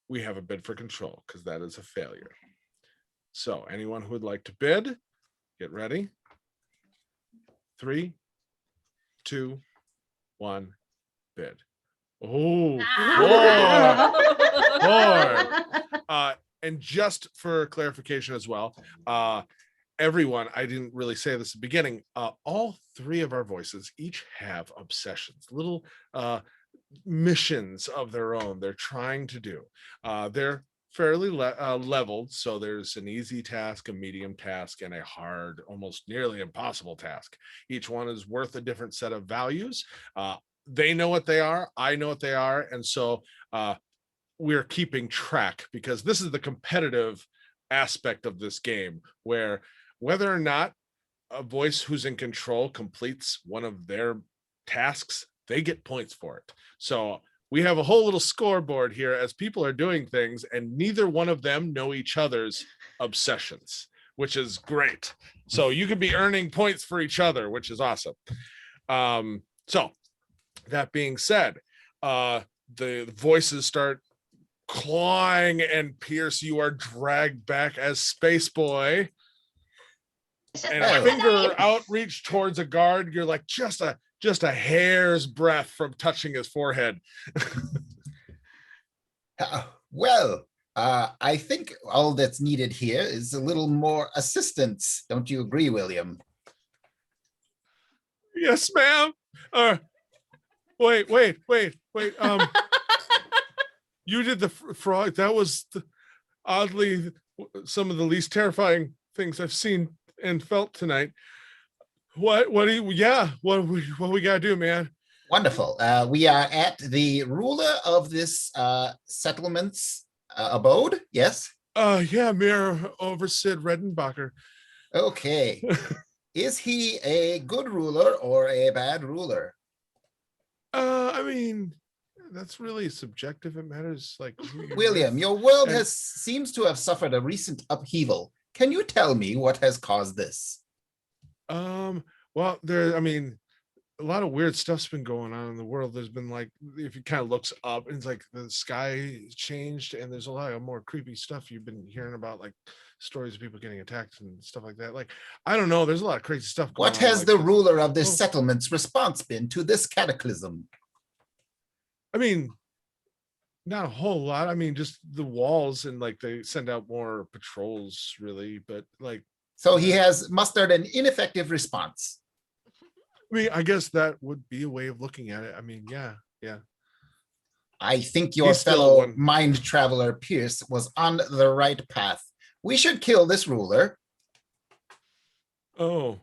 we have a bid for control, because that is a failure. So anyone who would like to bid, get ready. 3, 2, 1, bid. Oh, 4, And just for clarification as well, everyone, I didn't really say this at the beginning, all three of our voices each have obsessions, little missions of their own they're trying to do. They're fairly leveled, so there's an easy task, a medium task, and a hard, almost nearly impossible task. Each one is worth a different set of values. They know what they are, I know what they are, and so we're keeping track, because this is the competitive aspect of this game, where whether or not a voice who's in control completes one of their tasks, they get points for it. So we have a whole little scoreboard here as people are doing things, and neither one of them know each other's obsessions, which is great. So you could be earning points for each other, which is awesome. So that being said, the voices start clawing, and Pierce, you are dragged back as Space Boy, and a finger outreach towards a guard. You're like just a hair's breadth from touching his forehead. Well, I think all that's needed here is a little more assistance. Don't you agree, William? Yes, ma'am. Wait. You did the frog. That was oddly some of the least terrifying things I've seen and felt tonight. What we gotta do, man? Wonderful. We are at the ruler of this settlement's abode. Yes. Yeah, Mayor Oversid Redenbacher. Okay. Is he a good ruler or a bad ruler? I mean, that's really subjective. It matters, like, William, your world seems to have suffered a recent upheaval. Can you tell me what has caused this? Well, I mean, a lot of weird stuff's been going on in the world. There's been, like, if you kind of looks up, and it's like the sky changed, and there's a lot of more creepy stuff you've been hearing about, like stories of people getting attacked and stuff like that. Like, I don't know, there's a lot of crazy stuff going on. What has the ruler of this settlement's response been to this cataclysm? I mean, not a whole lot. I mean, just the walls, and like they send out more patrols, really. But like, so he has mustered an ineffective response. I mean, I guess that would be a way of looking at it. I mean, yeah. I think your fellow mind traveler Pierce was on the right path. We should kill this ruler. Oh.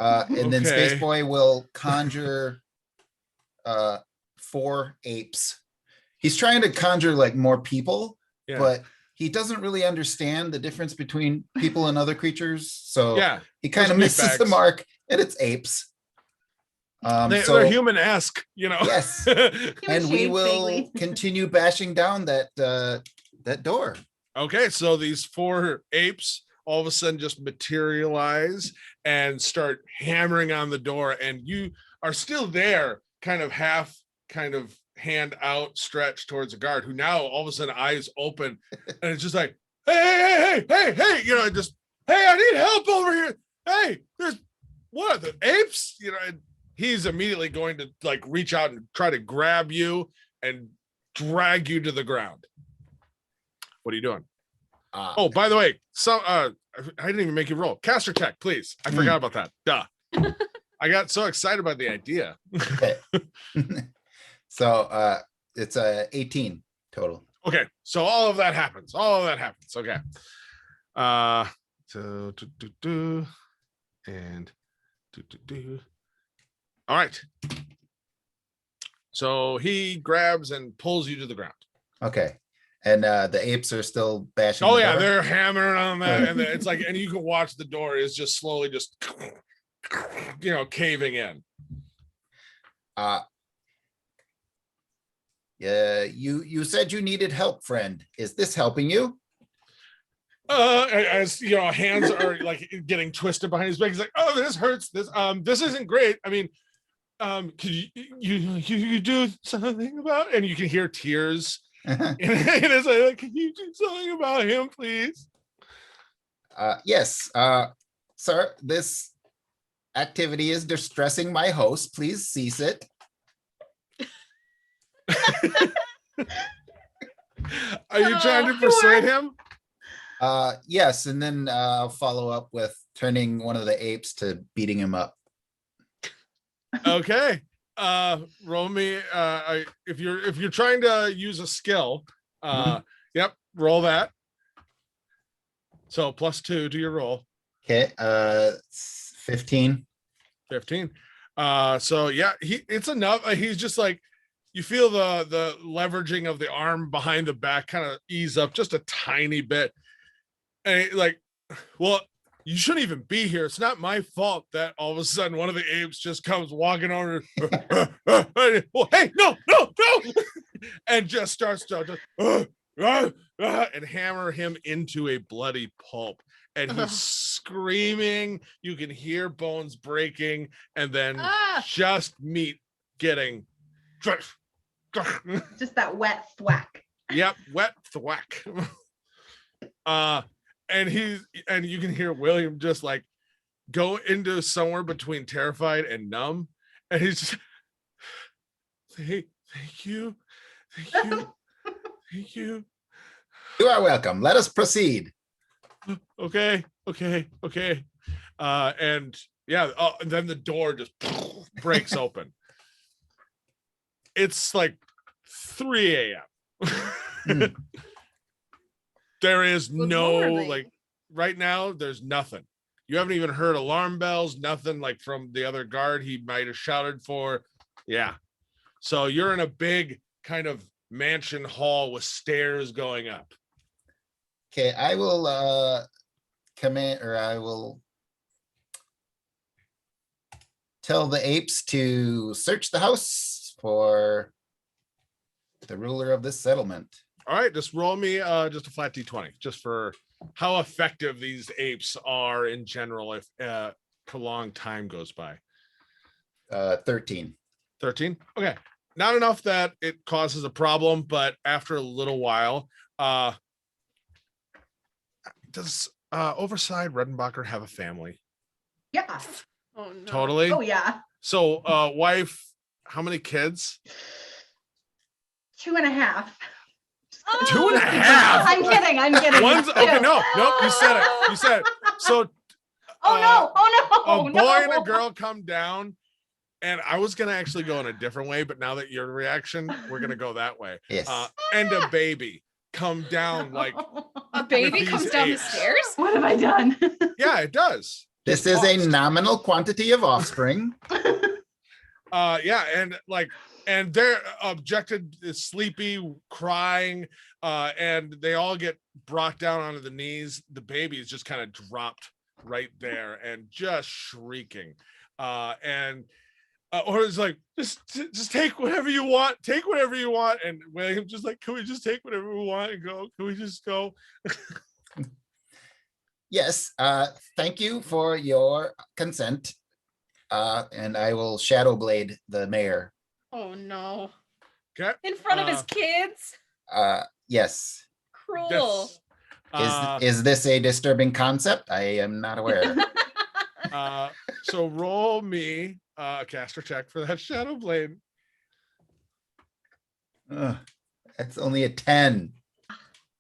And then Space Boy will conjure 4 apes. He's trying to conjure like more people, but he doesn't really understand the difference between people and other creatures. So he kind of misses the mark, and it's apes. They're human-esque, you know. Yes. And we will continue bashing down that door. Okay, so these 4 apes all of a sudden just materialize and start hammering on the door, and you are still there, kind of hand outstretched towards a guard, who now all of a sudden eyes open, and it's just like, hey, you know, just, hey, I need help over here. Hey, there's what, the apes? You know, and he's immediately going to like reach out and try to grab you and drag you to the ground. What are you doing? Oh, by the way, so I didn't even make you roll. Caster check, please. I forgot about that. Duh. I got so excited by the idea. Okay. So it's 18 total. Okay, so all of that happens. Okay. All right. So he grabs and pulls you to the ground. Okay. And the apes are still bashing. Oh yeah, they're hammering on that, and it's like, and you can watch the door is just slowly just, you know, caving in. Yeah, you said you needed help, friend. Is this helping you? As you know, hands are like getting twisted behind his back. He's like, oh, this hurts. This isn't great. I mean, could you do something about it? And you can hear tears. And it's like, can you do something about him, please? Yes, sir, this activity is distressing my host. Please cease it. Are you trying to persuade him? Yes, and then I'll follow up with turning one of the apes to beating him up. Okay. Roll me. If you're trying to use a skill, yep, roll that. So +2 to your roll. Okay, 15. 15. So yeah, it's enough. He's just like, you feel the leveraging of the arm behind the back kind of ease up just a tiny bit. And like, well, you shouldn't even be here. It's not my fault that all of a sudden one of the apes just comes walking over. Well, hey, no, and just starts to and hammer him into a bloody pulp. And he's screaming. You can hear bones breaking, and then just meat getting Just that wet thwack. Yep, wet thwack. And you can hear William just like go into somewhere between terrified and numb, and he's just, thank you. You are welcome. Let us proceed. Okay. And yeah, then the door just breaks open. It's like 3 a.m. There is like right now, there's nothing. You haven't even heard alarm bells, nothing like from the other guard he might have shouted for. Yeah. So you're in a big kind of mansion hall with stairs going up. Okay, I will I will tell the apes to search the house for the ruler of this settlement. All right, just roll me just a flat d20, just for how effective these apes are in general if prolonged time goes by. 13. 13. Okay, not enough that it causes a problem, but after a little while, does Overside Redenbacher have a family? Yeah. Oh no. Totally. Oh yeah. So wife, how many kids? 2.5. 2.5. I'm kidding. One's okay. No, you said it. So Oh a boy and a girl come down, and I was gonna actually go in a different way, but now that your reaction, we're gonna go that way. Yes. And a baby come down like A baby these comes down the apes. stairs? What have I done? Yeah, it does. This is a nominal quantity of offspring. Yeah, and they're objected, sleepy, crying, and they all get brought down onto the knees. The baby is just kind of dropped right there and just shrieking. Or it's like, just take whatever you want. And William just like, can we just take whatever we want and go? Can we just go? Yes, thank you for your consent. And I will shadow blade the mayor. Oh no. Okay. In front of his kids? Yes. Cruel. Is this a disturbing concept? I am not aware. So roll me a caster check for that shadow blade. That's only a 10.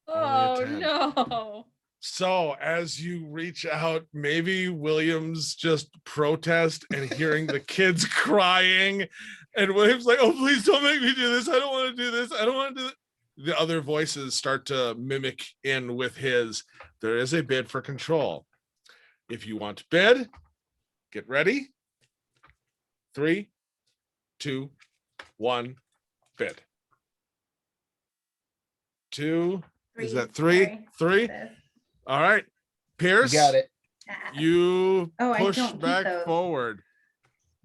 Oh 10. no. So as you reach out, maybe William's just protest and hearing the kids crying, and William's like, oh, please don't make me do this. I don't want to do this. I don't want to do it. The other voices start to mimic in with his. There is a bid for control. If you want to bid, get ready. 3, 2, 1, bid. 2. Is that 3? Sorry. 3. All right, Pierce. You got it. You Oh, I push don't keep back those. forward.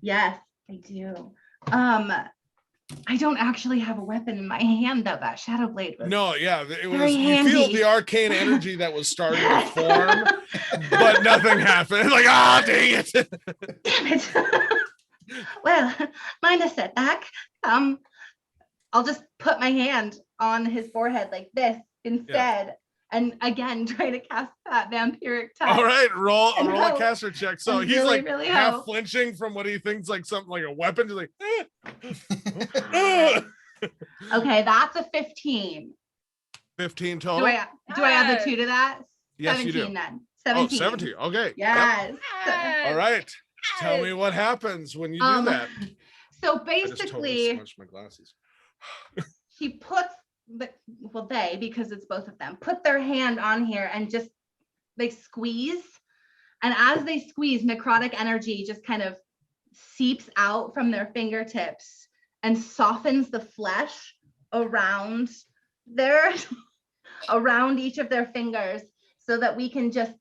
Yes, I do. I don't actually have a weapon in my hand though. That shadow blade was No, yeah, it was. very You feel handy. the arcane energy that was starting to form, but nothing happened. Like, dang it! Damn it. Well, minus setback. I'll just put my hand on his forehead like this instead. And again, try to cast that vampiric touch. All right, roll And a hope. caster check. So And he's really, like really half hope. flinching from what he thinks like something like a weapon. He's like, Okay, that's a 15. 15 total. Do I add the 2 to that? Yes, 17 you do. then. Oh, 17. 17. Okay. Yep. Yes. All right. Tell me what happens when you do that. So I just totally basically, smudged my glasses. she puts they, because it's both of them, put their hand on here and just they squeeze. And as they squeeze, necrotic energy just kind of seeps out from their fingertips and softens the flesh around around each of their fingers, so that we can just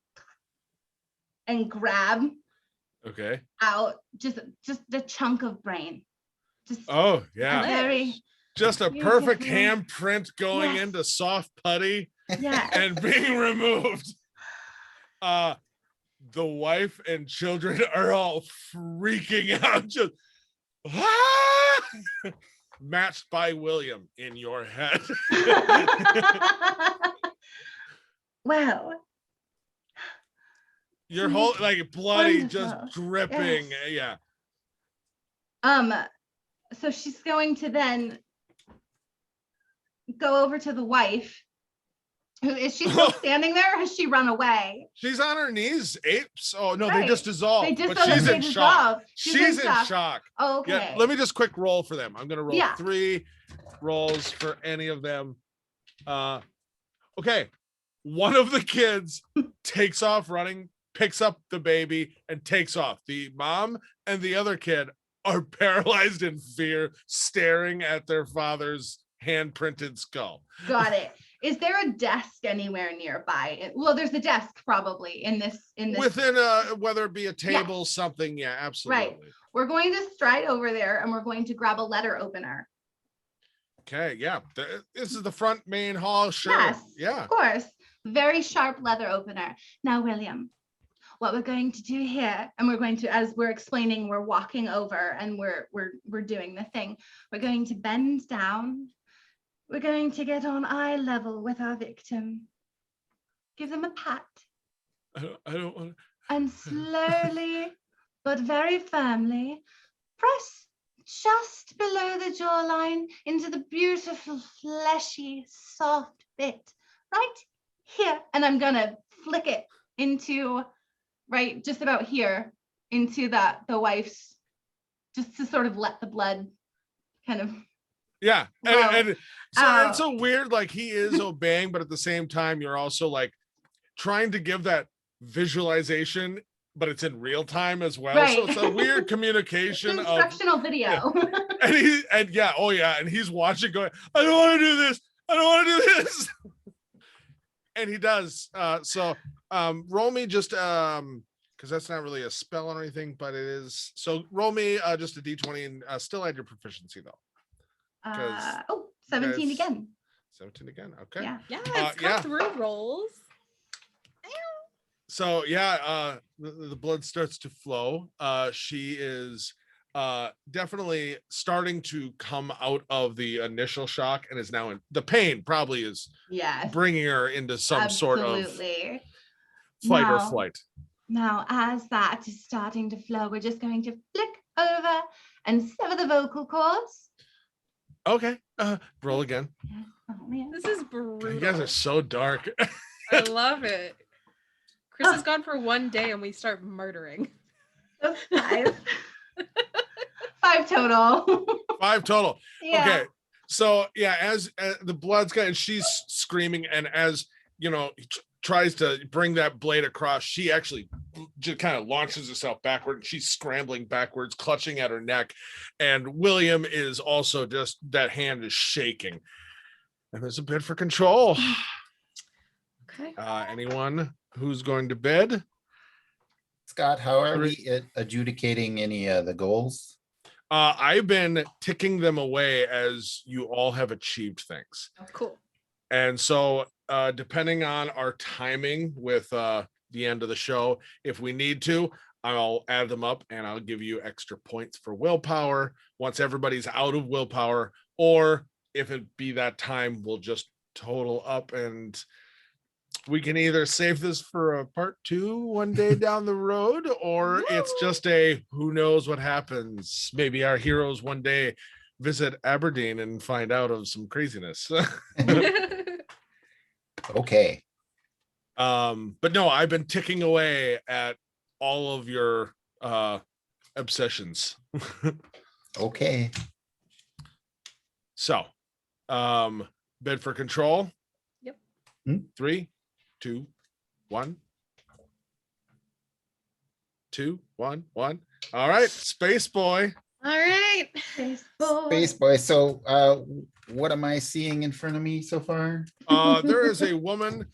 grab Okay. out just the chunk of brain. Just Oh, yeah. very, Just a beautiful. perfect handprint going Yes. into soft putty yeah. and being removed. The wife and children are all freaking out, just matched by William in your head. Well, Your whole bloody, Wonderful. just dripping. Yes. Yeah. So she's going to then go over to the wife. Is she still standing there, or has she run away? She's on her knees, apes. Oh no, they Right. just dissolved. They just But she's in shock. dissolve. She's in shock. Okay. Yeah, let me just quick roll for them. I'm gonna roll Yeah. 3 rolls for any of them. Okay. One of the kids takes off running, picks up the baby, and takes off. The mom and the other kid are paralyzed in fear, staring at their father's hand-printed skull. Got it. Is there a desk anywhere nearby? Well, there's a desk probably in this. Within whether it be a table, something, yeah, absolutely. Right. We're going to stride over there and we're going to grab a letter opener. Okay, yeah. This is the front main hall, sure. Yes, Yeah. of course. Very sharp leather opener. Now, William, what we're going to do here, and we're going to, as we're explaining, we're walking over and we're doing the thing. We're going to bend down. We're going to get on eye level with our victim. Give them a pat. I don't want And slowly, but very firmly, press just below the jawline into the beautiful, fleshy, soft bit right here. And I'm gonna flick it into right just about here into the wife's, just to sort of let the blood kind of. Yeah. Wow. And so it's so weird, he is obeying, but at the same time, you're also trying to give that visualization, but it's in real time as well. Right. So it's a weird communication It's an instructional video. And he's watching going, I don't want to do this. I don't want to do this. And he does. So roll me just because that's not really a spell or anything, but it is. So roll me just a D20 and still add your proficiency though. 17 again. 17 again. Okay. Yeah. Yeah, it's cut through rolls. So yeah, the blood starts to flow. She is definitely starting to come out of the initial shock and is now in the pain. Probably is bringing her into some sort of fight or flight. Now, as that is starting to flow, we're just going to flick over and sever the vocal cords. Okay. Roll again. Oh man, This is brutal. You guys are so dark. I love it. Chris is gone for one day and we start murdering. that's 5. 5 total. 5 total. Yeah. Okay. So yeah, as the blood's got, and she's screaming, and as he tries to bring that blade across, she actually just kind of launches herself backward, and she's scrambling backwards, clutching at her neck. And William is also just, that hand is shaking. And there's a bid for control. Okay. Anyone who's going to bid? Scott, how are we adjudicating any of the goals? I've been ticking them away as you all have achieved things. Cool. And so depending on our timing with the end of the show, if we need to, I'll add them up and I'll give you extra points for willpower once everybody's out of willpower, or if it be that time, we'll just total up and we can either save this for a part 2 one day down the road, or it's just a who knows what happens. Maybe our heroes one day visit Aberdeen and find out of some craziness. Okay. But no, I've been ticking away at all of your obsessions. Okay. So, bid for control. Yep. 3, 2, 1. 2, 1, 1. All right, Space Boy. All right. Space boy. Space boy. So what am I seeing in front of me so far? There is a woman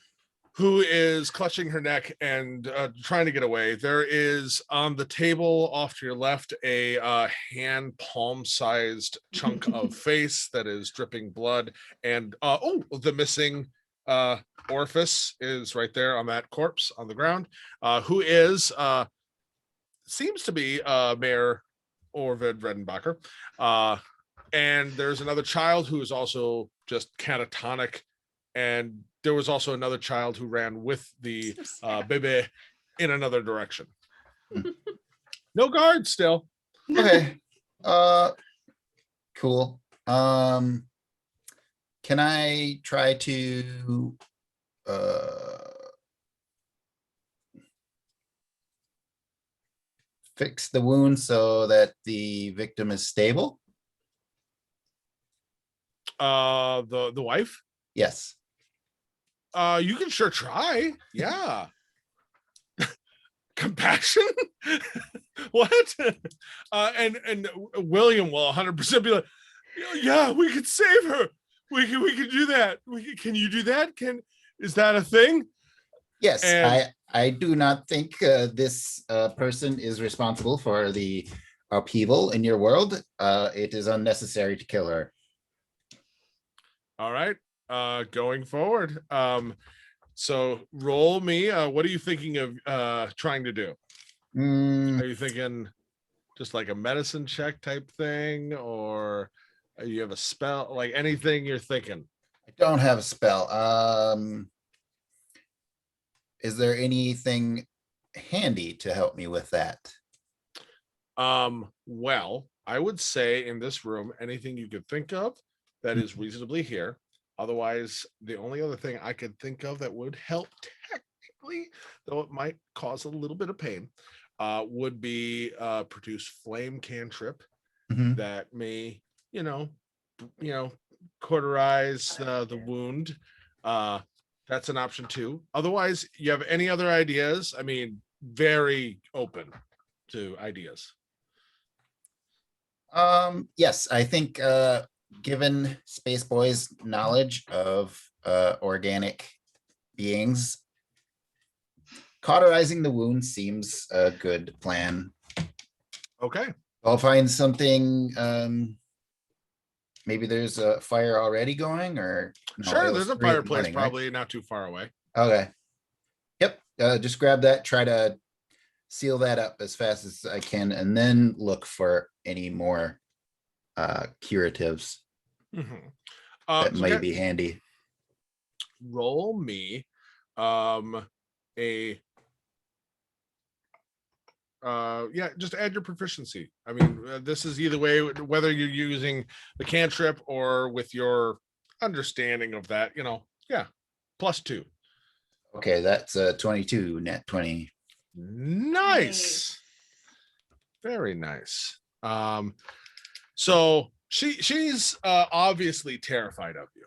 who is clutching her neck and trying to get away. There is on the table off to your left a hand palm sized chunk of face that is dripping blood. And the missing orifice is right there on that corpse on the ground, who is seems to be Mayor Orvid Redenbacher. And there's another child who is also just catatonic. And there was also another child who ran with the So sad. baby in another direction. No guards still. Okay. Cool. Can I try to fix the wound so that the victim is stable? The wife. Yes. You can sure try. Yeah. Compassion. What? And William will 100% be like, yeah, we could save her. We can do that. Can you do that? Is that a thing? Yes. And- I do not think this person is responsible for the upheaval in your world. It is unnecessary to kill her. All right. Going forward. So roll me. What are you thinking of trying to do? Mm, Are you thinking just like a medicine check type thing, or you have a spell, like anything you're thinking? I don't have a spell. Is there anything handy to help me with that? Well, I would say in this room, anything you could think of that is reasonably here. Otherwise, the only other thing I could think of that would help technically, though it might cause a little bit of pain, would be produce flame cantrip Mhm. that may, cauterize the wound. That's an option too. Otherwise, you have any other ideas? I mean, very open to ideas. Yes, I think given Space Boy's knowledge of organic beings, cauterizing the wound seems a good plan. Okay. I'll find something. Maybe there's a fire already going, or no, Sure, it was there's a 3 in the fireplace morning, right? probably not too far away. Okay. Yep. Just grab that. Try to seal that up as fast as I can, and then look for any more curatives Mhm. that So might get- be handy. roll me just add your proficiency. I mean, this is either way, whether you're using the cantrip or with your understanding of that, +2. Okay, that's 22 net 20. Nice. Very nice. So she's obviously terrified of you.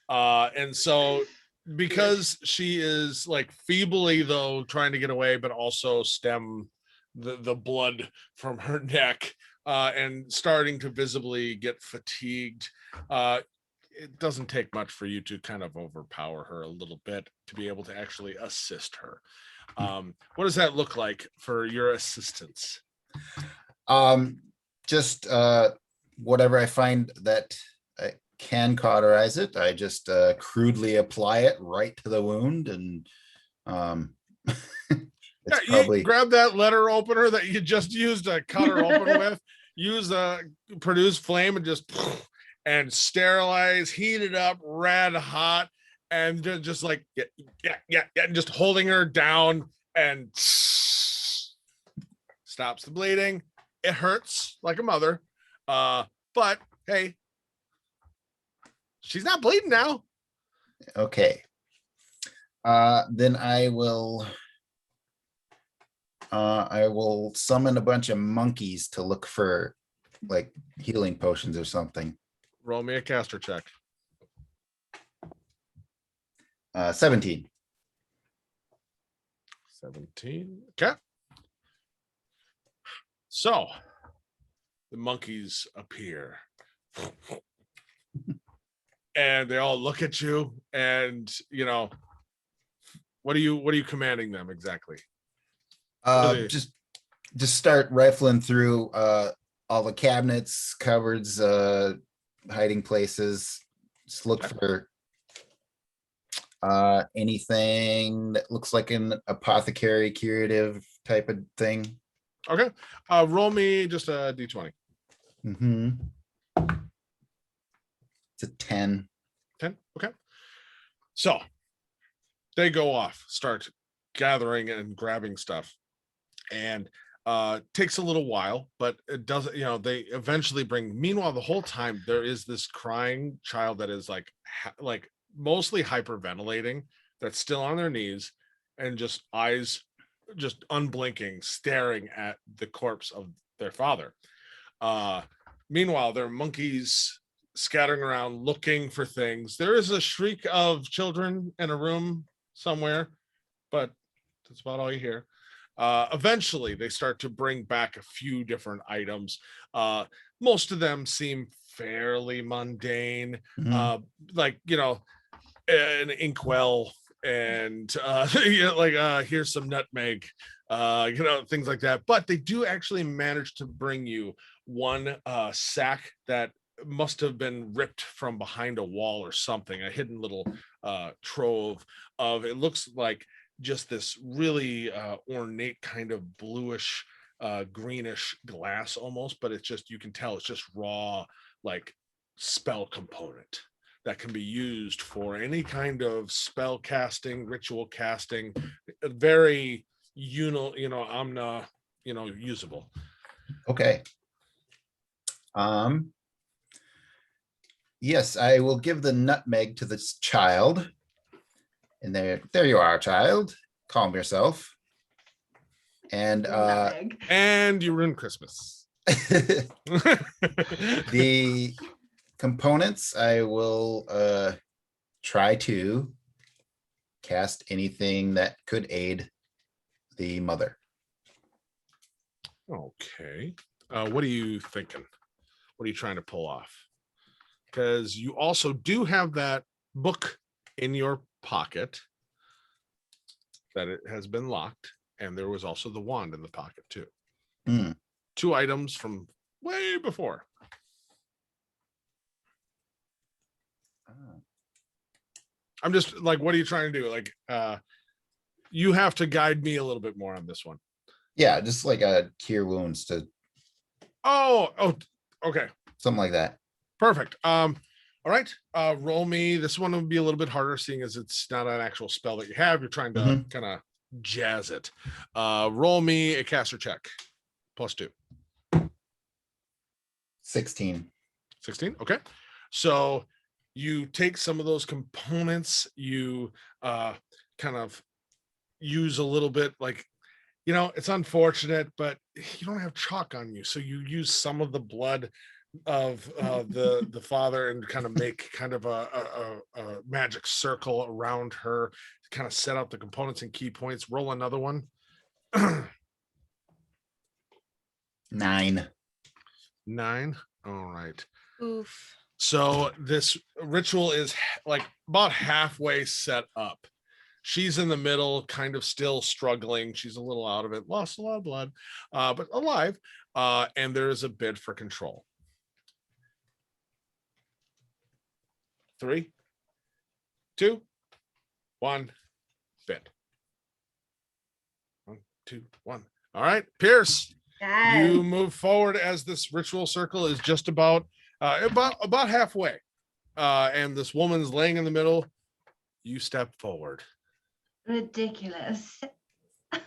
And so because she is like feebly though trying to get away, but also stem the blood from her neck and starting to visibly get fatigued, it doesn't take much for you to kind of overpower her a little bit to be able to actually assist her. What does that look like for your assistance? Just whatever I find that I can cauterize it, I just crudely apply it right to the wound, and it's You probably grab that letter opener that you just used to cut her open with, use a produce flame and just and sterilize, heat it up red hot, and just like and just holding her down and stops the bleeding. It hurts like a mother, but hey, she's not bleeding now. okay. Then I will summon a bunch of monkeys to look for like healing potions or something. Roll me a caster check. 17. 17. Okay. So the monkeys appear. And they all look at you, and what are you commanding them exactly? Really? Just start rifling through all the cabinets, cupboards, hiding places. Just look for anything that looks like an apothecary curative type of thing. Okay. Roll me just a d20. Mm-hmm. It's a 10. 10. Okay. So they go off, start gathering and grabbing stuff, and takes a little while, but it doesn't, they eventually bring. Meanwhile, the whole time there is this crying child that is like mostly hyperventilating, that's still on their knees and just eyes just unblinking, staring at the corpse of their father. Meanwhile, there are monkeys scattering around looking for things. There is a shriek of children in a room somewhere, but that's about all you hear. Eventually, they start to bring back a few different items. Most of them seem fairly mundane, like, an inkwell and here's some nutmeg, things like that. But they do actually manage to bring you one sack that must have been ripped from behind a wall or something, a hidden little trove of, it looks like just this really ornate kind of bluish greenish glass almost, but it's just, you can tell it's just raw, like spell component that can be used for any kind of spell casting, ritual casting, very usable. Okay. Yes, I will give the nutmeg to this child. And there you are, child. Calm yourself. And and you ruined Christmas. The components, I will try to cast anything that could aid the mother. Okay. What are you thinking? What are you trying to pull off? Because you also do have that book in your pocket that it has been locked, and there was also the wand in the pocket too. Two items from way before. I'm just like, what are you trying to do? Like, you have to guide me a little bit more on this one. Yeah, just like a cure wounds to. Oh, okay. Something like that. Perfect. All right. Roll me. This one would be a little bit harder, seeing as it's not an actual spell that you have. You're trying to kind of jazz it. Roll me a caster check. +2. 16. 16. Okay. So you take some of those components, you kind of use a little bit, like, it's unfortunate, but you don't have chalk on you. So you use some of the blood of the father and kind of make kind of a magic circle around her, kind of set out the components and key points. Roll another one. 9. 9. All right. Oof. So this ritual is like about halfway set up. She's in the middle, kind of still struggling. She's a little out of it, lost a lot of blood, but alive. And there is a bid for control. 3, 2, 1, bid. 1, 2, 1. All right, Pierce, you move forward as this ritual circle is just about halfway, and this woman's laying in the middle. You step forward. Ridiculous. I'm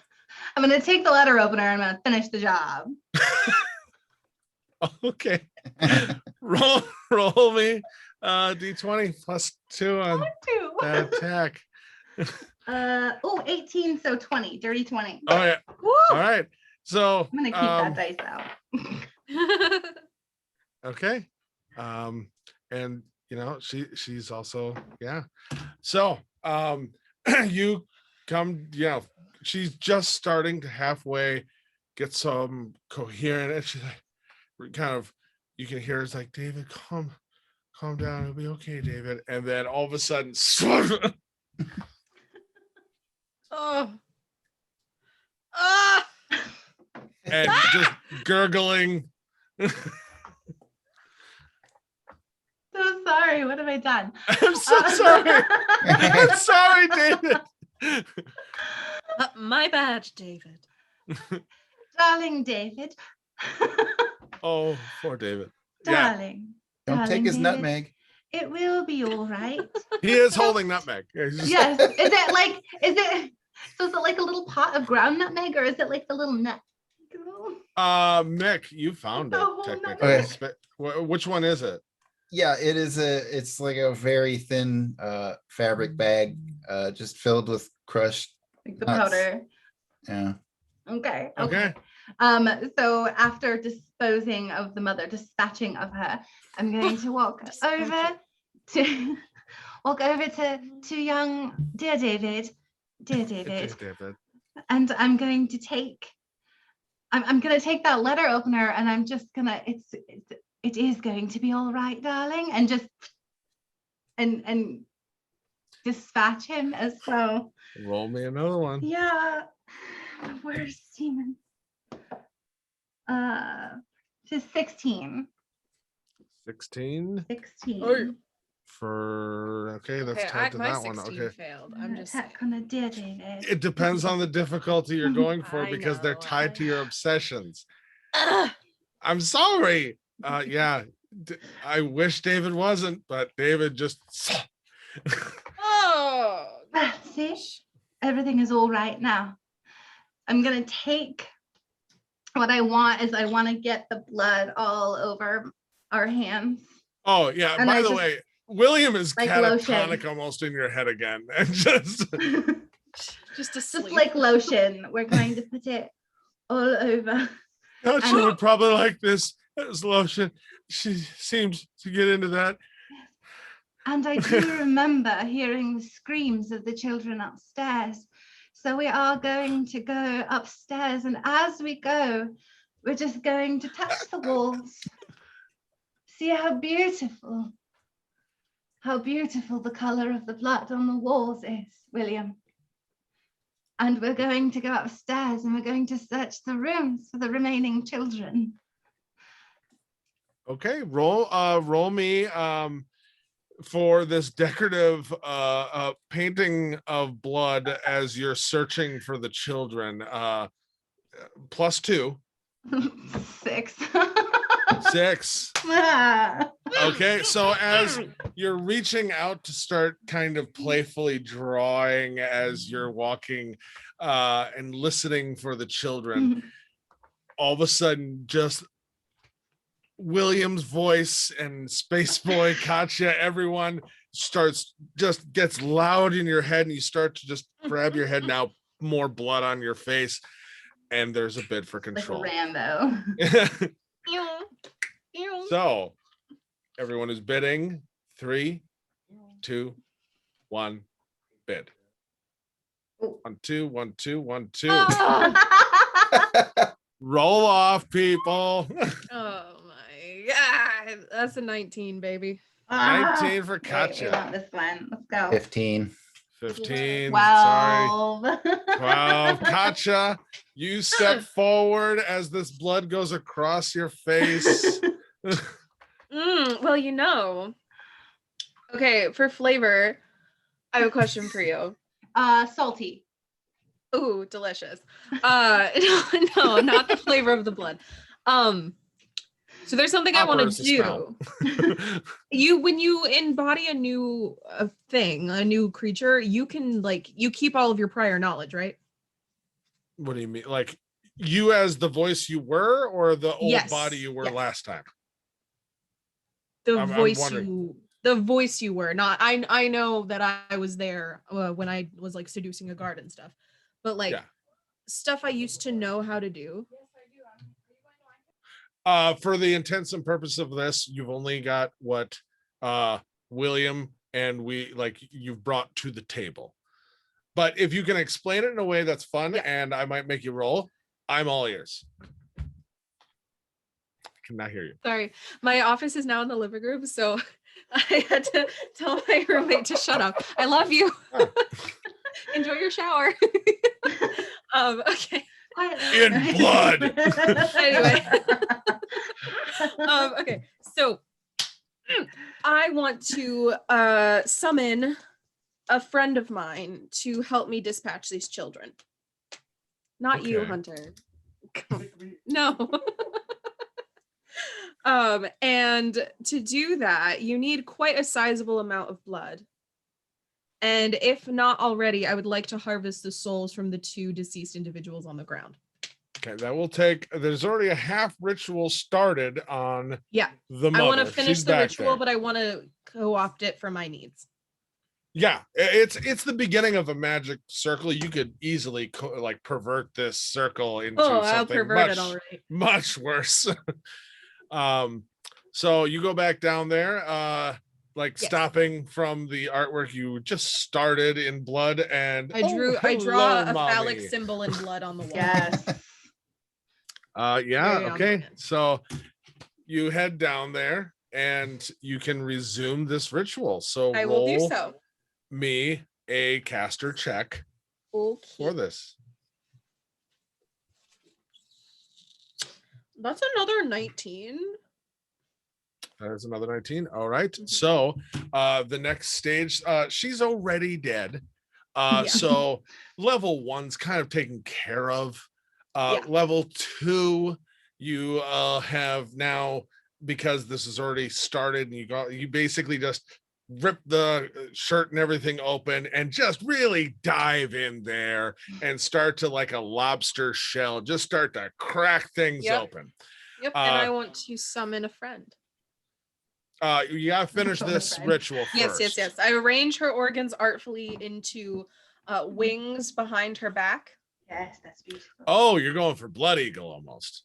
going to take the letter opener and I'm going to finish the job. Okay. roll me D20 +2 on that attack. Oh, 18, so 20, dirty 20. Oh yeah. Woo! All right. So I'm gonna keep that dice out. okay. And you know, she's also, yeah. So you come, you know, she's just starting to halfway get some coherent, and she's like, kind of, you can hear it's like, David, calm down, it'll be okay, David. And then all of a sudden, Oh. Ah. and just gurgling. So sorry. What have I done? I'm so sorry. I'm sorry, David. My bad, David. Darling David. Oh, poor David. Darling. Don't take Darling his David, nutmeg. It will be all right. He is holding nutmeg. He's just- Yes. So is it like a little pot of ground nutmeg, or is it like the little nut? Mick, you found it Oh, technically. nutmeg. Which one is it? Yeah, it's like a very thin fabric bag, just filled with crushed. Like the Nuts. powder. Yeah. Okay. Okay. So after dispatching of her, I'm going to walk over to young dear David, David. and I'm going to take that letter opener, and I'm just gonna it is going to be all right, darling, and just and dispatch him as well. Roll me another one. Yeah. Where's Steven? Just 16. 16 16. for okay, that's tied to my that one. 16 Okay. failed. I'm just attack on a dear David. It depends on the difficulty you're going for I because they're know, tied to your obsessions. Ugh. I'm sorry. Yeah. I wish David wasn't, but David just oh See, everything is all right now. I'm gonna take what I want to get the blood all over our hands. Oh yeah. And By I the just, way, William is like, catatonic lotion. almost in your head again. And just just just asleep. like lotion. We're going to put it all over. she would probably like this as lotion. She seems to get into that. And I do remember hearing the screams of the children upstairs. So we are going to go upstairs, and as we go, we're just going to touch the walls. See how beautiful the color of the blood on the walls is, William. And we're going to go upstairs, and we're going to search the rooms for the remaining children. Okay, roll me for this decorative painting of blood as you're searching for the children. +2. 6. 6. Okay, so as you're reaching out to start kind of playfully drawing as you're walking and listening for the children, all of a sudden just William's voice and Space Boy, Katya, everyone gets loud in your head, and you start to just grab your head now, more blood on your face, and there's a bid for control. Like Rambo. So everyone is bidding. 3, 2, 1, bid. 1, 2, 1, 2, 1, 2. Roll off, people. Oh my god. That's a 19, baby. 19 for Wait, Katya. we want this one. Let's go. 15. 15. Sorry. 12. Katya, you step forward as this blood goes across your face. Well, you know. Okay, for flavor, I have a question for you. Salty. Ooh, delicious. No, not the flavor of the blood. So there's something I want Opera is to the do. When you embody a new thing, a new creature, you can you keep all of your prior knowledge, right? What do you mean? Like you as the voice you were, or the old Yes, body you were yes. last time? The I'm voice wondering. you the voice you were. Not I know that I was there when I was like seducing a guard and stuff, but like Yeah. stuff I used to know how to do. For the intents and purpose of this, you've only got what William and you've brought to the table. But if you can explain it in a way that's fun, and I might make you roll, I'm all ears. I cannot hear you. Sorry, my office is now in the living room, so I had to tell my roommate to shut up. I love you. Oh. Enjoy your shower. Okay. In blood. Anyway. Okay, so I want to summon a friend of mine to help me dispatch these children. Not you, Okay. Hunter. No. And to do that, you need quite a sizable amount of blood. And if not already, I would like to harvest the souls from the 2 deceased individuals on the ground. Okay, that will take. There's already a half ritual started on Yeah. the mother. I want to finish She's the back ritual, there. but I want to co-opt it for my needs. Yeah, it's the beginning of a magic circle. You could easily pervert this circle into I'll something pervert it all right. much worse. So you go back down there, Yes. stopping from the artwork you just started in blood, and I draw hello, a phallic mommy. symbol in blood on the wall. Yes. Yeah, Very on okay. brand. So you head down there and you can resume this ritual. So I will do roll so. me a caster check for Okay. this. That's another 19. That is another 19. All right. So the next stage, she's already dead. Yeah. So level 1's kind of taken care of. Yeah. Level 2, you have now, because this is already started, and you basically just rip the shirt and everything open and just really dive in there and start to, like a lobster shell, just start to crack things Yep. open. Yep. And I want to summon a friend. You gotta finish this Right. ritual first. Yes. I arrange her organs artfully into wings behind her back. Yes, that's beautiful. Oh, you're going for Blood Eagle almost.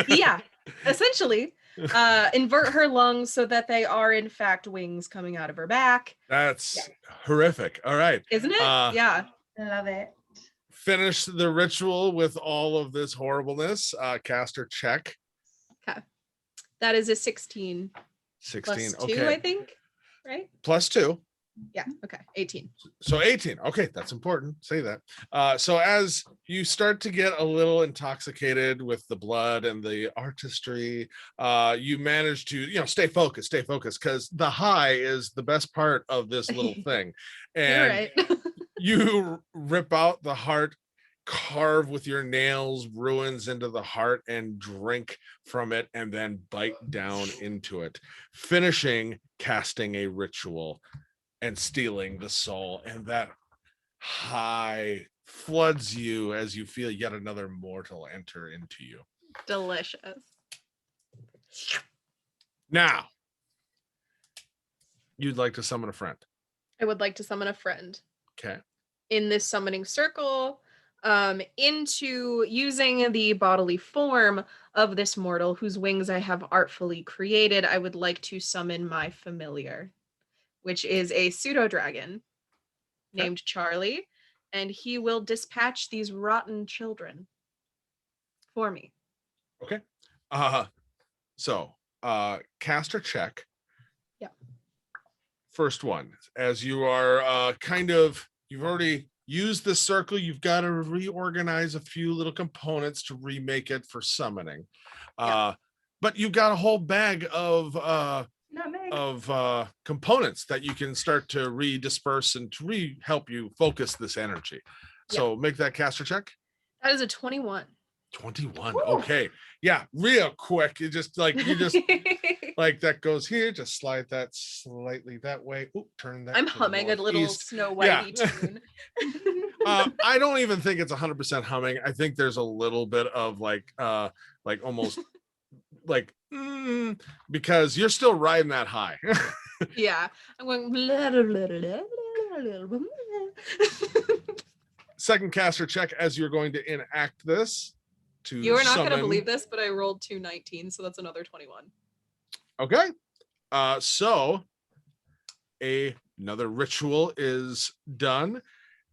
Yeah, essentially. Invert her lungs so that they are in fact wings coming out of her back. That's horrific. All right. Isn't it? Yeah. Love it. Finish the ritual with all of this horribleness. Caster check. That is a 16 16. plus 2, Okay. I think. Right? Plus 2. Yeah. Okay. 18. So 18. Okay, that's important. Say that. So as you start to get a little intoxicated with the blood and the artistry, you manage to, stay focused, because the high is the best part of this little thing. And You're right. you rip out the heart, carve with your nails ruins into the heart, and drink from it, and then bite down into it, finishing casting a ritual and stealing the soul. And that high floods you as you feel yet another mortal enter into you. Delicious. Now, you'd like to summon a friend. I would like to summon a friend Okay. in this summoning circle, into using the bodily form of this mortal whose wings I have artfully created. I would like to summon my familiar, which is a pseudo dragon named Charlie, and he will dispatch these rotten children for me. Okay. So caster check. Yeah. First one, as you are you've already used the circle, you've got to reorganize a few little components to remake it for summoning. Yeah. But you've got a whole bag of Not me. components that you can start to redisperse and to help you focus this energy. So make that caster check. That is a 21. 21. Ooh. Okay. Yeah, real quick. You just like that goes here, just slide that slightly that way. Ooh, turn that. I'm to the humming a little northeast. Snow Yeah. Whitey tune. I don't even think it's 100% humming. I think there's a little bit of like almost like because you're still riding that high. Yeah, I'm going. Blah, blah, blah, blah, blah, blah. Second caster check as you're going to enact this to You are not going to summon- believe this, but I rolled 219, so that's another 21. Okay. So another ritual is done,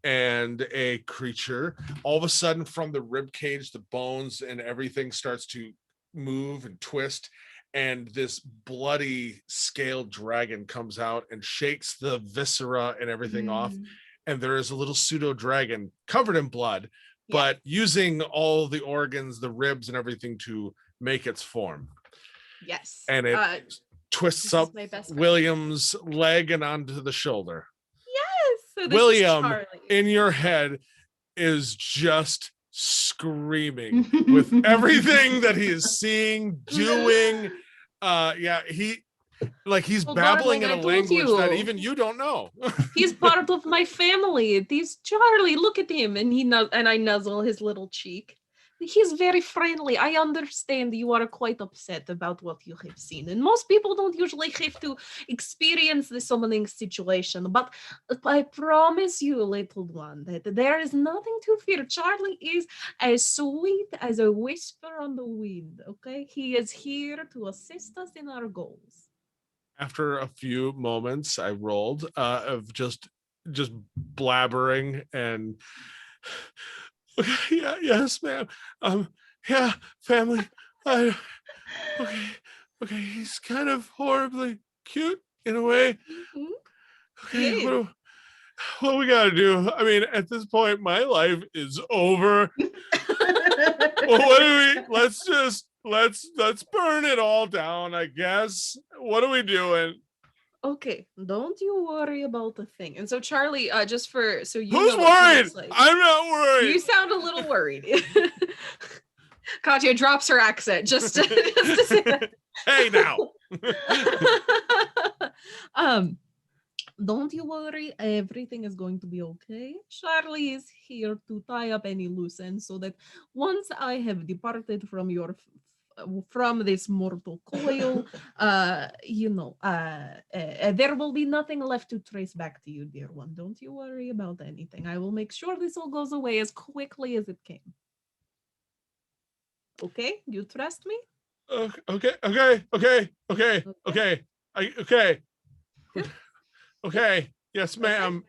and a creature all of a sudden from the rib cage, the bones and everything starts to move and twist, and this bloody scaled dragon comes out and shakes the viscera and everything off, and there is a little pseudo dragon covered in blood, but using all the organs, the ribs and everything to make its form. Yes. And it twists this up is my best friend. William's leg and onto the shoulder. Yes. So this is William Charlie. in your head is just screaming with everything that he is seeing, doing. He's Oh, God, babbling like in I a told language that you. even you don't know. He's part of my family. He's Charlie. Look at him, and I nuzzle his little cheek. He's very friendly. I understand you are quite upset about what you have seen, and most people don't usually have to experience the summoning situation. But I promise you, little one, that there is nothing to fear. Charlie is as sweet as a whisper on the wind. Okay, he is here to assist us in our goals. After a few moments, I rolled of just blabbering and okay, yes, ma'am. Family. Okay, he's kind of horribly cute in a way. Mhm. Okay, Yes. what we gotta do? I mean, at this point, my life is over. Well, what do we? Let's burn it all down, I guess. What are we doing? Okay, don't you worry about a thing. And so Charlie, just for so you Who's know what he worried? looks like. I'm not worried. You sound a little worried. Katya drops her accent just to say that. Hey now. Don't you worry, everything is going to be okay. Charlie is here to tie up any loose ends so that once I have departed from this mortal coil, there will be nothing left to trace back to you, dear one. Don't you worry about anything. I will make sure this all goes away as quickly as it came. Okay, you trust me? Okay. Okay. Yes, ma'am.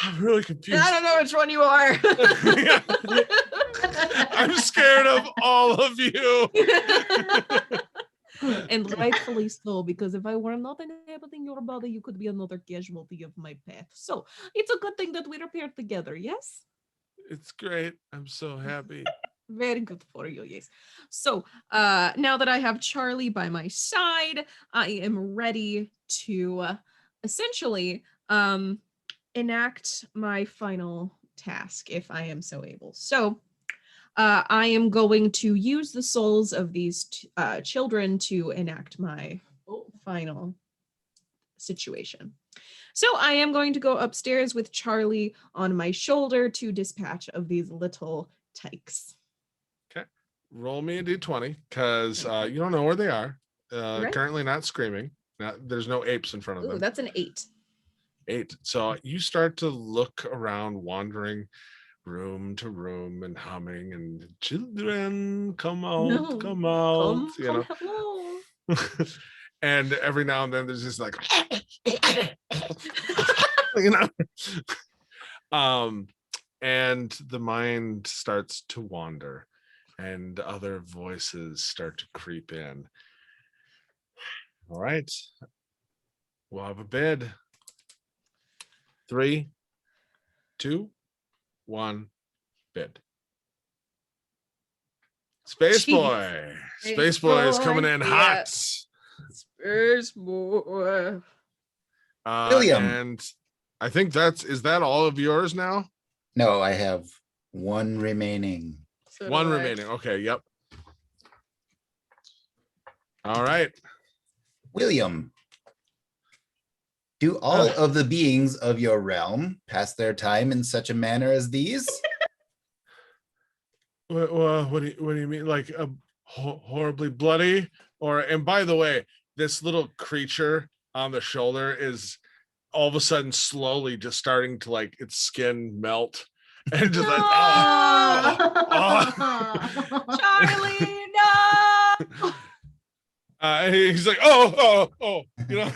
I'm really confused. I don't know which one you are. I'm scared of all of you. And rightfully so, because if I were not inhabiting your body, you could be another casualty of my path. So it's a good thing that we're paired together, yes? It's great. I'm so happy. Very good for you, yes. So now that I have Charlie by my side, I am ready to essentially enact my final task, if I am so able. So I am going to use the souls of these children to enact my final situation. So I am going to go upstairs with Charlie on my shoulder to dispatch of these little tykes. Roll me a d20 because you don't know where they are. Right. Currently not screaming. There's no apes in front of Ooh, them. that's an 8. 8. So you start to look around, wandering room to room and humming and children come out, come out, hello. And every now and then there's this like and the mind starts to wander and other voices start to creep in. All right, we'll have a bid. 3, 2, 1, bid. Space Jeez. Boy. Space Boy is coming in Yeah. hot. Space Boy. William. And I think is that all of yours now? No, I have one remaining. So One do I. remaining. Okay, yep. All right. William, do all of the beings of your realm pass their time in such a manner as these? What do you mean? Like horribly bloody, or and by the way, this little creature on the shoulder is all of a sudden slowly just starting to like its skin melt and just like Charlie, no. and he's like oh you know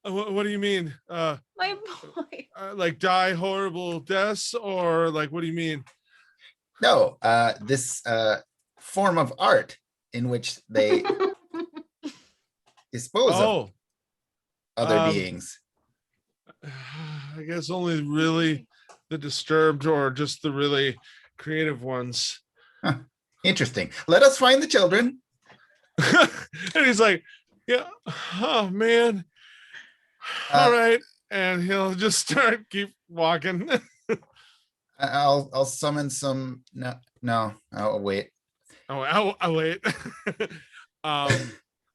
what do you mean My boy. like die horrible deaths, or like what do you mean? No, this form of art in which they dispose of other beings. I guess only really the disturbed or just the really creative ones. Huh. Interesting. Let us find the children. And he's like, yeah, oh man. All right. And he'll just keep walking. I'll summon some. No, I'll wait. I'll wait.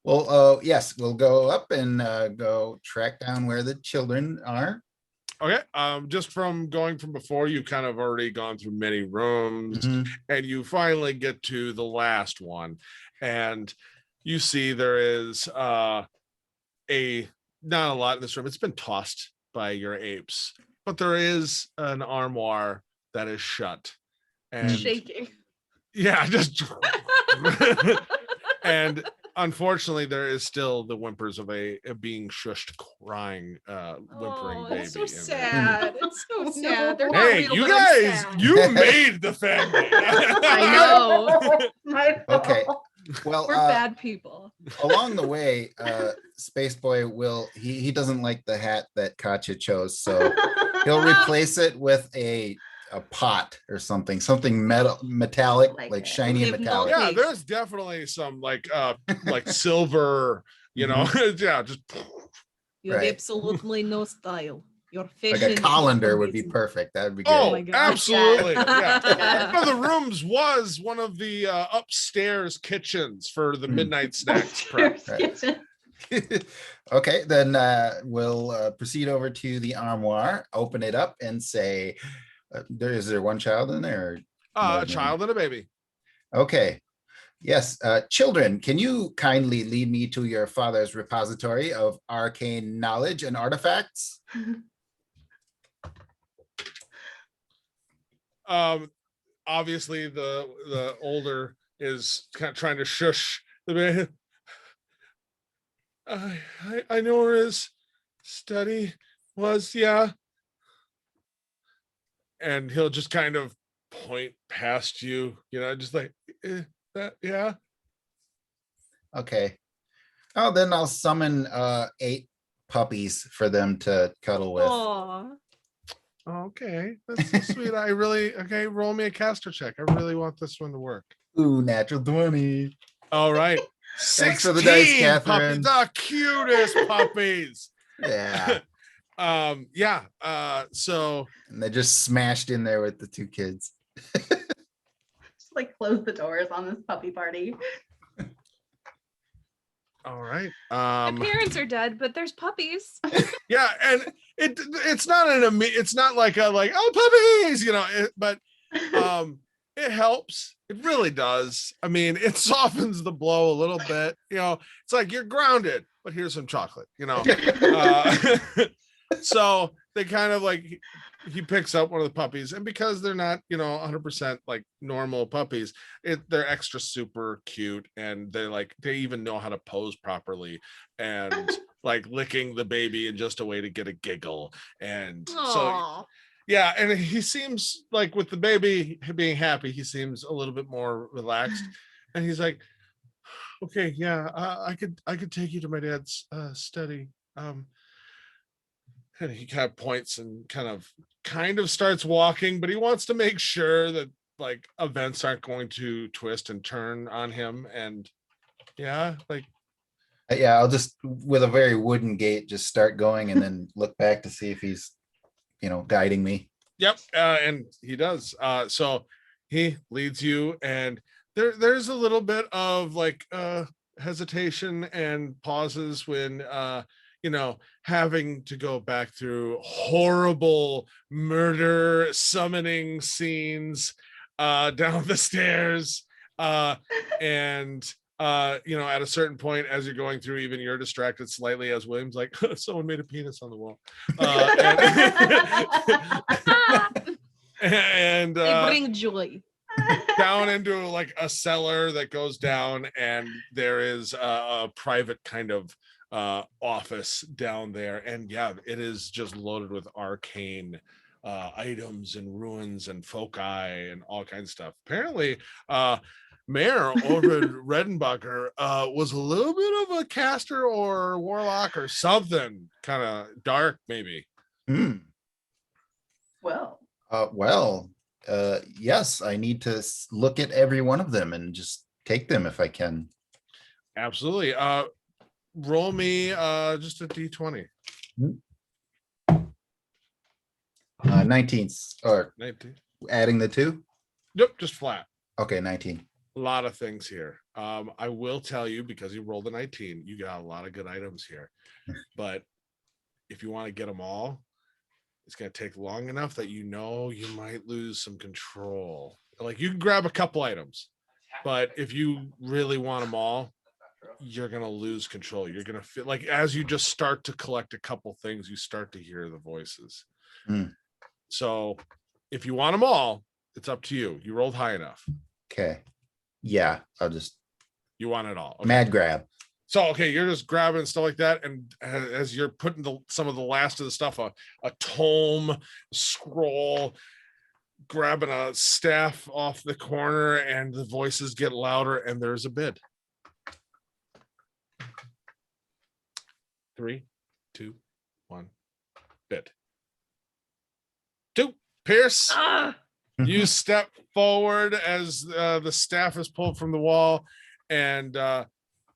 Well, yes, we'll go up and go track down where the children are. Okay. Just from going from before, you kind of already gone through many rooms, and you finally get to the last one, and you see there is not a lot in this room. It's been tossed by your apes, but there is an armoire that is shut and Shaking. Yeah, just and unfortunately there is still the whimpers of a being shushed crying whimpering baby. It's so in sad. It's so No. sad. They're there. not Hey, real, you but I'm guys, sad. you made the family. I know. I know. Okay. Well, We're bad people. along the way, Space Boy he doesn't like the hat that Katya chose, so he'll replace it with a pot or something metallic, Like like it. shiny and Live metallic. no- Yeah, there's definitely some like silver, you know, yeah, just You have Right. absolutely no style. Your Like fashion a is colander would be amazing. perfect. That would be great. oh, my God. absolutely. Yeah. Yeah. One of the rooms was one of the upstairs kitchens for the midnight snacks prep. Right. Okay, then we'll proceed over to the armoire, open it up, and say, is there one child in there? A child and a baby. Okay. Yes, children, can you kindly lead me to your father's repository of arcane knowledge and artifacts? Obviously the older is kind of trying to shush the baby. I know where his study was, yeah. And he'll just kind of point past you, you know, just like that, yeah. Okay. Oh, then I'll summon 8 puppies for them to cuddle with. Aw. Okay, that's so sweet. Okay, roll me a caster check. I really want this one to work. Ooh, natural 20. All right. Thanks for the dice, 16 Catherine. puppies, the cutest puppies. Yeah. Yeah. So And they just smashed in there with the 2 kids. Just like close the doors on this puppy party. all right. My parents are dead, but there's puppies. Yeah, and it's not it's not like oh puppies, you know, but it helps. It really does. I mean, it softens the blow a little bit. You know, it's like you're grounded, but here's some chocolate, you know. So they kind of like he picks up one of the puppies, and because they're not, you know, 100% like normal puppies, they're extra super cute, and they even know how to pose properly, and like licking the baby in just a way to get a giggle. And so Aw. yeah, and he seems like with the baby being happy, he seems a little bit more relaxed, and he's like, okay, yeah, I could take you to my dad's study. And he kind of points and kind of starts walking, but he wants to make sure that like events aren't going to twist and turn on him. And yeah, like Yeah, I'll just, with a very wooden gait, just start going and then look back to see if he's, you know, guiding me. yep, and he does. So he leads you, and there's a little bit of like hesitation and pauses when you know, having to go back through horrible murder summoning scenes down the stairs. And at a certain point, as you're going through, even you're distracted slightly as William's like, someone made a penis on the wall. And They bring joy. down into like a cellar that goes down, and there is a private kind of office down there, and yeah, it is just loaded with arcane items and ruins and foci and all kinds of stuff. Apparently Mayor over at Redenbacher was a little bit of a caster or warlock or something, kind of dark maybe. Well, yes, I need to look at every one of them and just take them if I can. Absolutely. Roll me just a d20. 19, or 19. adding the 2. Nope, just flat. Okay, 19. A lot of things here. I will tell you, because you rolled a 19, you got a lot of good items here. But if you want to get them all, it's going to take long enough that you might lose some control. Like, you can grab a couple items, but if you really want them all, you're going to lose control. You're going to feel like as you just start to collect a couple things, you start to hear the voices. So if you want them all, it's up to you. You rolled high enough. Okay. Yeah, You want it all. Okay. Mad grab. So, okay, you're just grabbing stuff like that. And as you're putting some of the last of the stuff, a tome, scroll, grabbing a staff off the corner, and the voices get louder, and there's a bid. 3, 2, 1, bid. 2, Pierce. You step forward as the staff is pulled from the wall, and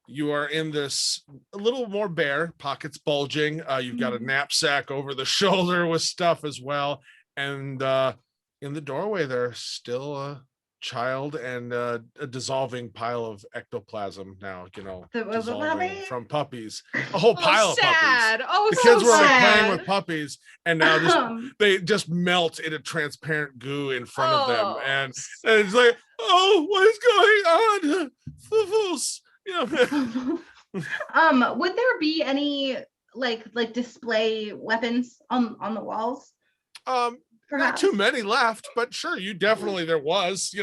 you are in this a little more bare, pockets bulging. You've got a knapsack over the shoulder with stuff as well. And in the doorway, there's still a child and a dissolving pile of ectoplasm now, dissolving from puppies. A whole pile of puppies. Oh, The so kids were sad. playing with puppies, and now they just melt into transparent goo in front of them, and it's like, oh, what is going on? Fools. Would there be any like display weapons on the walls? Not Perhaps? too many left, but sure, there was.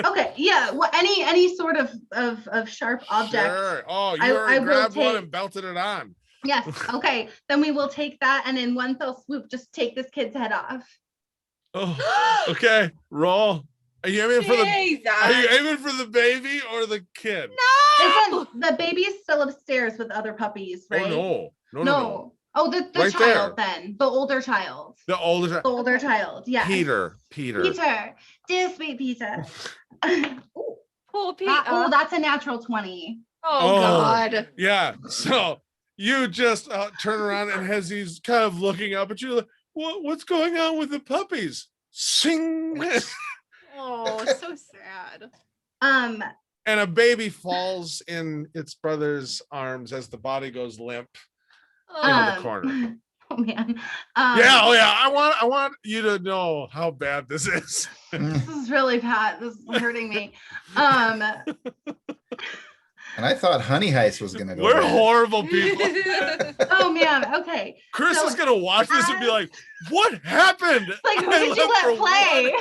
Okay, yeah. Well, any sort of sharp object. Sure. Oh, you I already will grabbed one take- and belted it on. Yes. Okay. Then we will take that, and in one fell swoop, just take this kid's head off. Oh, okay. Roll. Are you aiming for Jesus. the baby or the kid? Isn't the baby's still upstairs with other puppies, right? Oh no. Oh, the Right child there. then. The older child. The older The older child. Yeah. Peter. Peter. Dear sweet Peter. Ooh, Poor Pete. that's a natural 20. Oh, God. Yeah. So you just turn around, and as he's kind of looking up at you, like, what's going on with the puppies? Sing. Oh, so sad. And a baby falls in its brother's arms as the body goes limp into the corner. Oh man. Yeah. I want you to know how bad this is. This is really bad. This is hurting me. And I thought Honey Heist was gonna go. We're bad. horrible people. Oh man. Okay. Chris So is gonna watch this and be like, "What happened? Like, who I did you left let for play?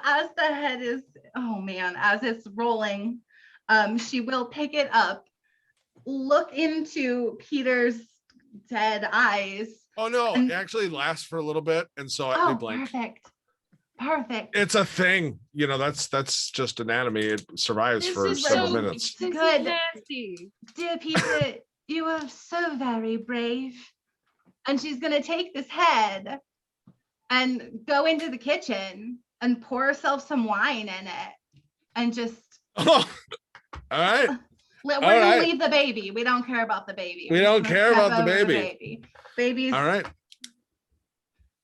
As the head is, oh man, as it's rolling, she will pick it up, look into Peter's dead eyes. Oh no, And- it actually lasts for a little bit, and so Oh, they blink. perfect. It's a thing, that's just anatomy. It survives This for is several so- minutes. This is Good. nasty. Dear Peter, you are so very brave. And she's gonna take this head and go into the kitchen and pour herself some wine in it, and just Oh, all right. we're All gonna right. leave the baby. We don't care about the baby. We We're don't just care gonna about step the over baby. Baby's. All right.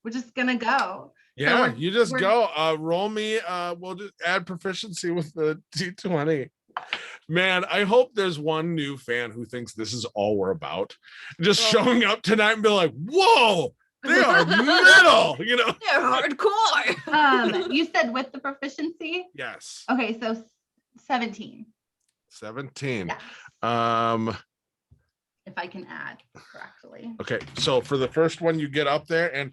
We're just gonna go. Yeah, we're- you just we're- go. Roll me. We'll just add proficiency with the D20. Man, I hope there's one new fan who thinks this is all we're about. Just Well- showing up tonight and be like, whoa, They are metal, you know. They're hardcore. You said with the proficiency? Yes. Okay, so 17. 17. Yes, if I can add correctly. Okay, so for the first one, you get up there, and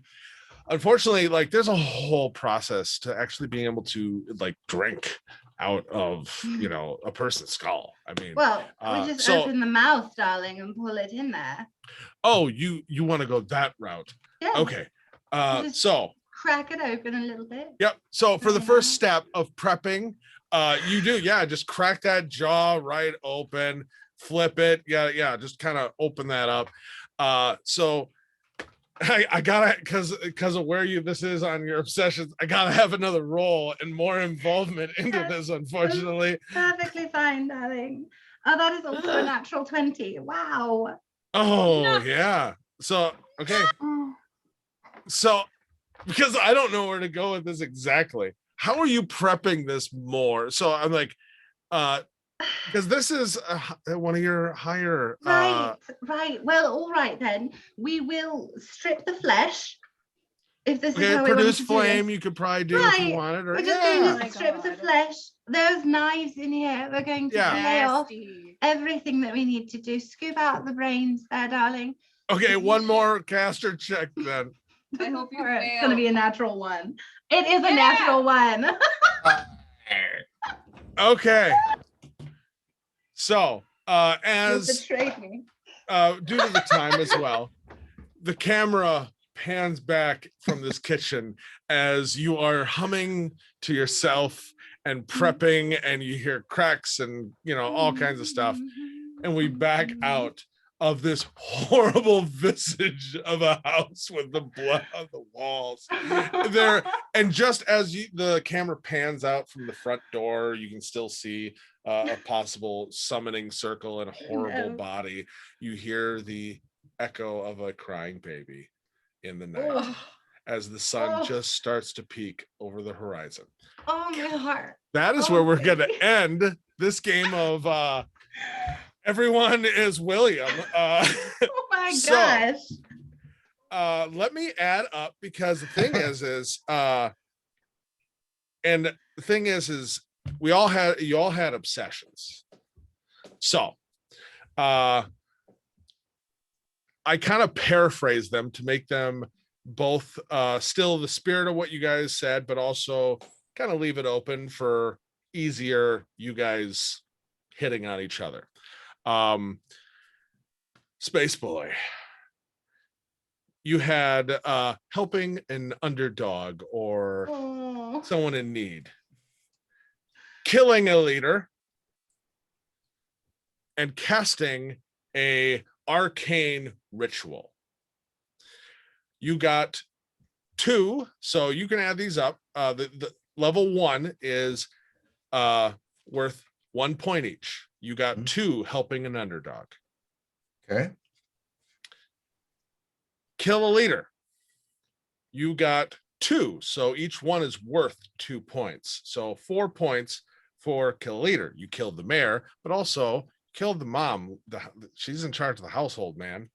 unfortunately, like there's a whole process to actually being able to like drink out of a person's skull. I mean, Well, we just so- open the mouth, darling, and pull it in there. oh, you want to go that route? Yeah. Okay, Just- so Crack it open a little bit. yep. So for the first Mhm. step of prepping, you do just crack that jaw right open, flip it, just kind of open that up. So I gotta because of where this is on your obsessions, I gotta have another role and more involvement into Yes. this, unfortunately. Perfectly fine, darling. Oh, that is also a natural 20. Wow. Oh yeah. So okay, Oh, so because I don't know where to go with this exactly. How are you prepping this more? So I'm like, because this is one of your higher right. Well, all right then. We will strip the flesh. If this is okay, how we want produce to do flame this. you could probably do if you Right. wanted, or We're just going Oh to my strip the God. flesh. There's knives in here. We're going to Yeah. lay off Nasty. everything that we need to do. Scoop out the brains there, darling. okay, one more caster check then. I hope you Or it's fail. going to be a natural one. It is a Yeah. natural one. Okay. So You as betrayed me. due to the time as well, the camera pans back from this kitchen as you are humming to yourself and prepping, and you hear cracks and all kinds of stuff, and we back out of this horrible visage of a house with the blood on the walls there. And just as the camera pans out from the front door, you can still see a possible summoning circle and a horrible No. body. You hear the echo of a crying baby in the night Oh, as the sun Oh. just starts to peek over the horizon. oh, my heart. That is Oh, where we're going baby. to end this game of everyone is William. Oh my So, gosh. let me add up, because the thing is and the thing is you all had obsessions. So I kind of paraphrase them to make them both still the spirit of what you guys said, but also kind of leave it open for easier you guys hitting on each other. Space Boy, you had helping an underdog or Oh. someone in need, killing a leader, and casting a arcane ritual. You got 2, so you can add these up. The level 1 is worth 1 point each. You got Mhm. 2 helping an underdog. Okay. Kill a leader. You got 2, so each one is worth 2 points. So 4 points for kill a leader. You killed the mayor, but also killed the mom. She's in charge of the household, man.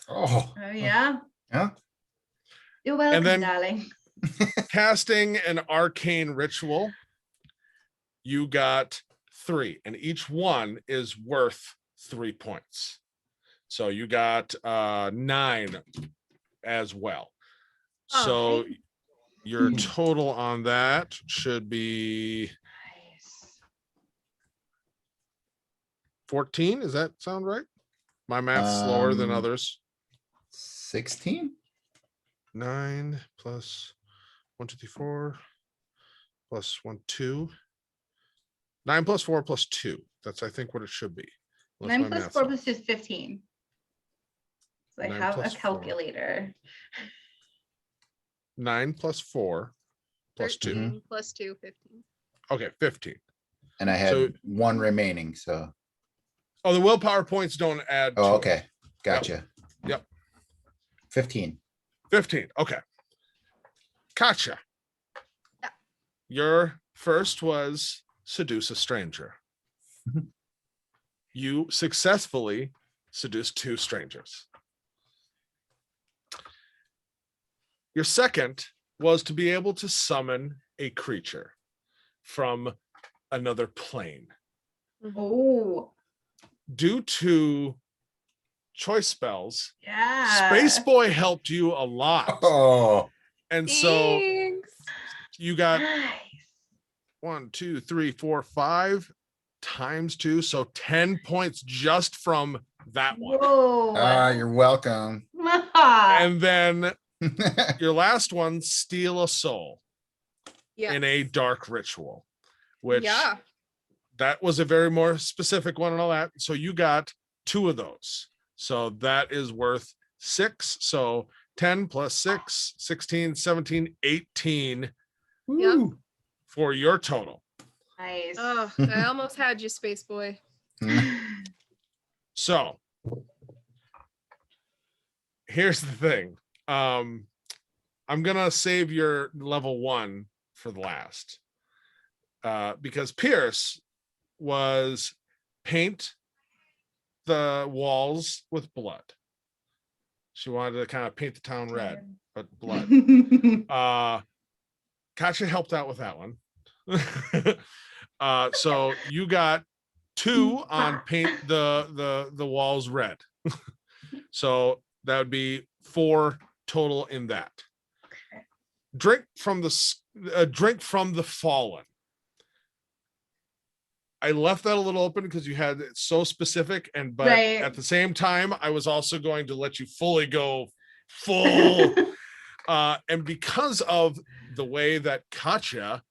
Oh. Oh, yeah. Yeah. You're welcome, then- darling. Casting an arcane ritual, you got 3, and each one is worth 3 points. So you got 9 as well. So Okay. your total on that should be Nice. 14. Does that sound right? My math's slower than others. 16? 9 plus 1, 2, 3, 4 plus 1, 2. 9 plus 4 plus 2. That's, I think, what it should be. Unless 9 my plus math's 4 off. plus 2 is 15. So I 9 have a plus 4. calculator. 9 plus 4 plus 2. 13 plus 2, 15. Okay, 15. And I had So- 1 remaining, so. Oh, the willpower points don't add. to Oh, it. okay. Gotcha. Yep. 15. 15. Okay. Gotcha. Yeah. Your first was seduce a stranger. Mhm. You successfully seduced 2 strangers. Your second was to be able to summon a creature from another plane. Oh, Due to choice spells, yeah. Space Boy helped you a lot. Oh, And so Thanks. you got Nice. 1, 2, 3, 4, 5 times 2. So 10 points just from that one. Whoa. you're welcome. And then your last one, steal a soul Yeah. in a dark ritual, which Yeah. that was a very more specific one and all that. So you got 2 of those. So that is worth 6. So 10 plus 6, 16, 17, 18 Ooh. for your total. Nice. Oh, I almost had you, Space Boy. So here's the thing. I'm gonna save your level 1 for the last. Because Pierce was paint the walls with blood. She wanted to kind of paint the town red, but blood. Katya helped out with that one. So you got 2 on paint the walls red. So that would be 4 total in that. Drink from the fallen. I left that a little open because you had it so specific, but Right. at the same time, I was also going to let you fully go full. And because of the way that Katya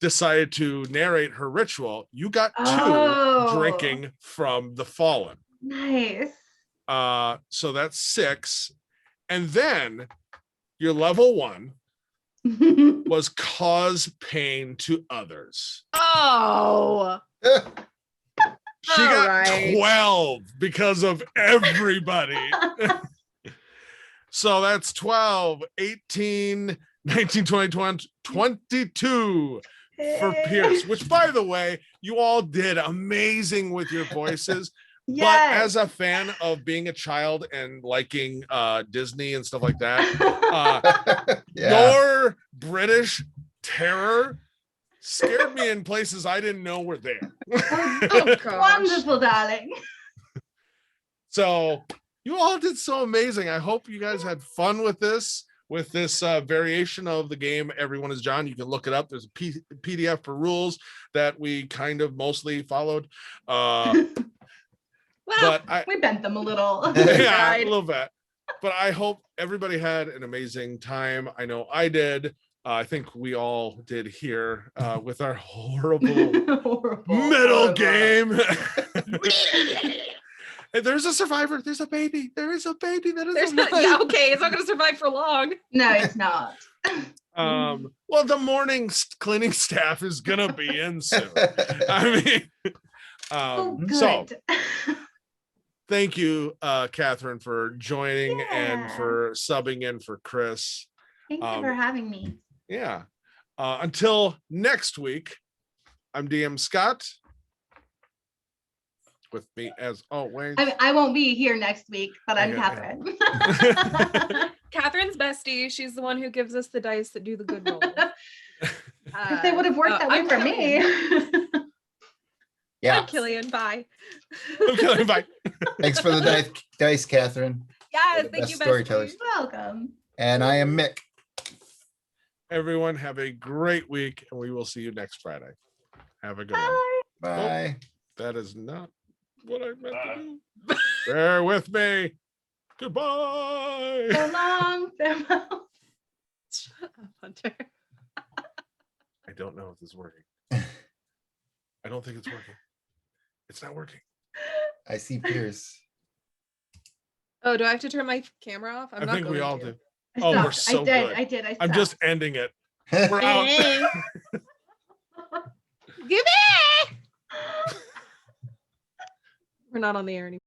decided to narrate her ritual, you got 2 drinking from the fallen. Nice. So that's 6. And then your level 1 was cause pain to others. Oh. She All got right. 12 because of everybody. So that's 12, 18, 19, 20, 22 for Pierce, which, by the way, you all did amazing with your voices. Yes. But as a fan of being a child and liking Disney and stuff like that, Yeah. your British terror scared me in places I didn't know were there. Oh, gosh. Wonderful, darling. So you all did so amazing. I hope you guys had fun with this variation of the game Everyone is John. You can look it up. There's a PDF for rules that we kind of mostly followed. Well, But We bent them a little. yeah, a Right. little bit. But I hope everybody had an amazing time. I know I did. I think we all did here with our horrible Horrible. middle Horrible. game. And there's a survivor. There's a baby. There is a baby that is there's alive. not. Yeah, okay. It's not going to survive for long. No, it's not. Well, the morning cleaning staff is gonna be in soon. I mean, Oh, so good. thank you, Catherine, for joining and Yeah. for subbing in for Chris. Thank you for having me. Yeah. Until next week, I'm DM Scott. With me as always. I won't be here next week, but I'm Okay. Catherine. Catherine's bestie. She's the one who gives us the dice that do the good rolls. If they would have worked that way I'm for Killian. me. Yeah. I'm Killian. Bye. Okay, bye. Thanks for the dice, Catherine. Yes, the thank best you, storytellers. bestie. Welcome. And I am Mick. Everyone have a great week, and we will see you next Friday. Have a good one. Bye. That is not what I meant to do. Bear with me. Goodbye. So long. Farewell. Shut up, Hunter. I don't know if this is working. I don't think it's working. It's not working. I see Pierce. Oh, do I have to turn my camera off? I'm I not think we going all to. do. I Oh, we're stopped. so I did. good. I did. I I'm stopped. just ending it. We're out. Give it. We're not on the air anymore.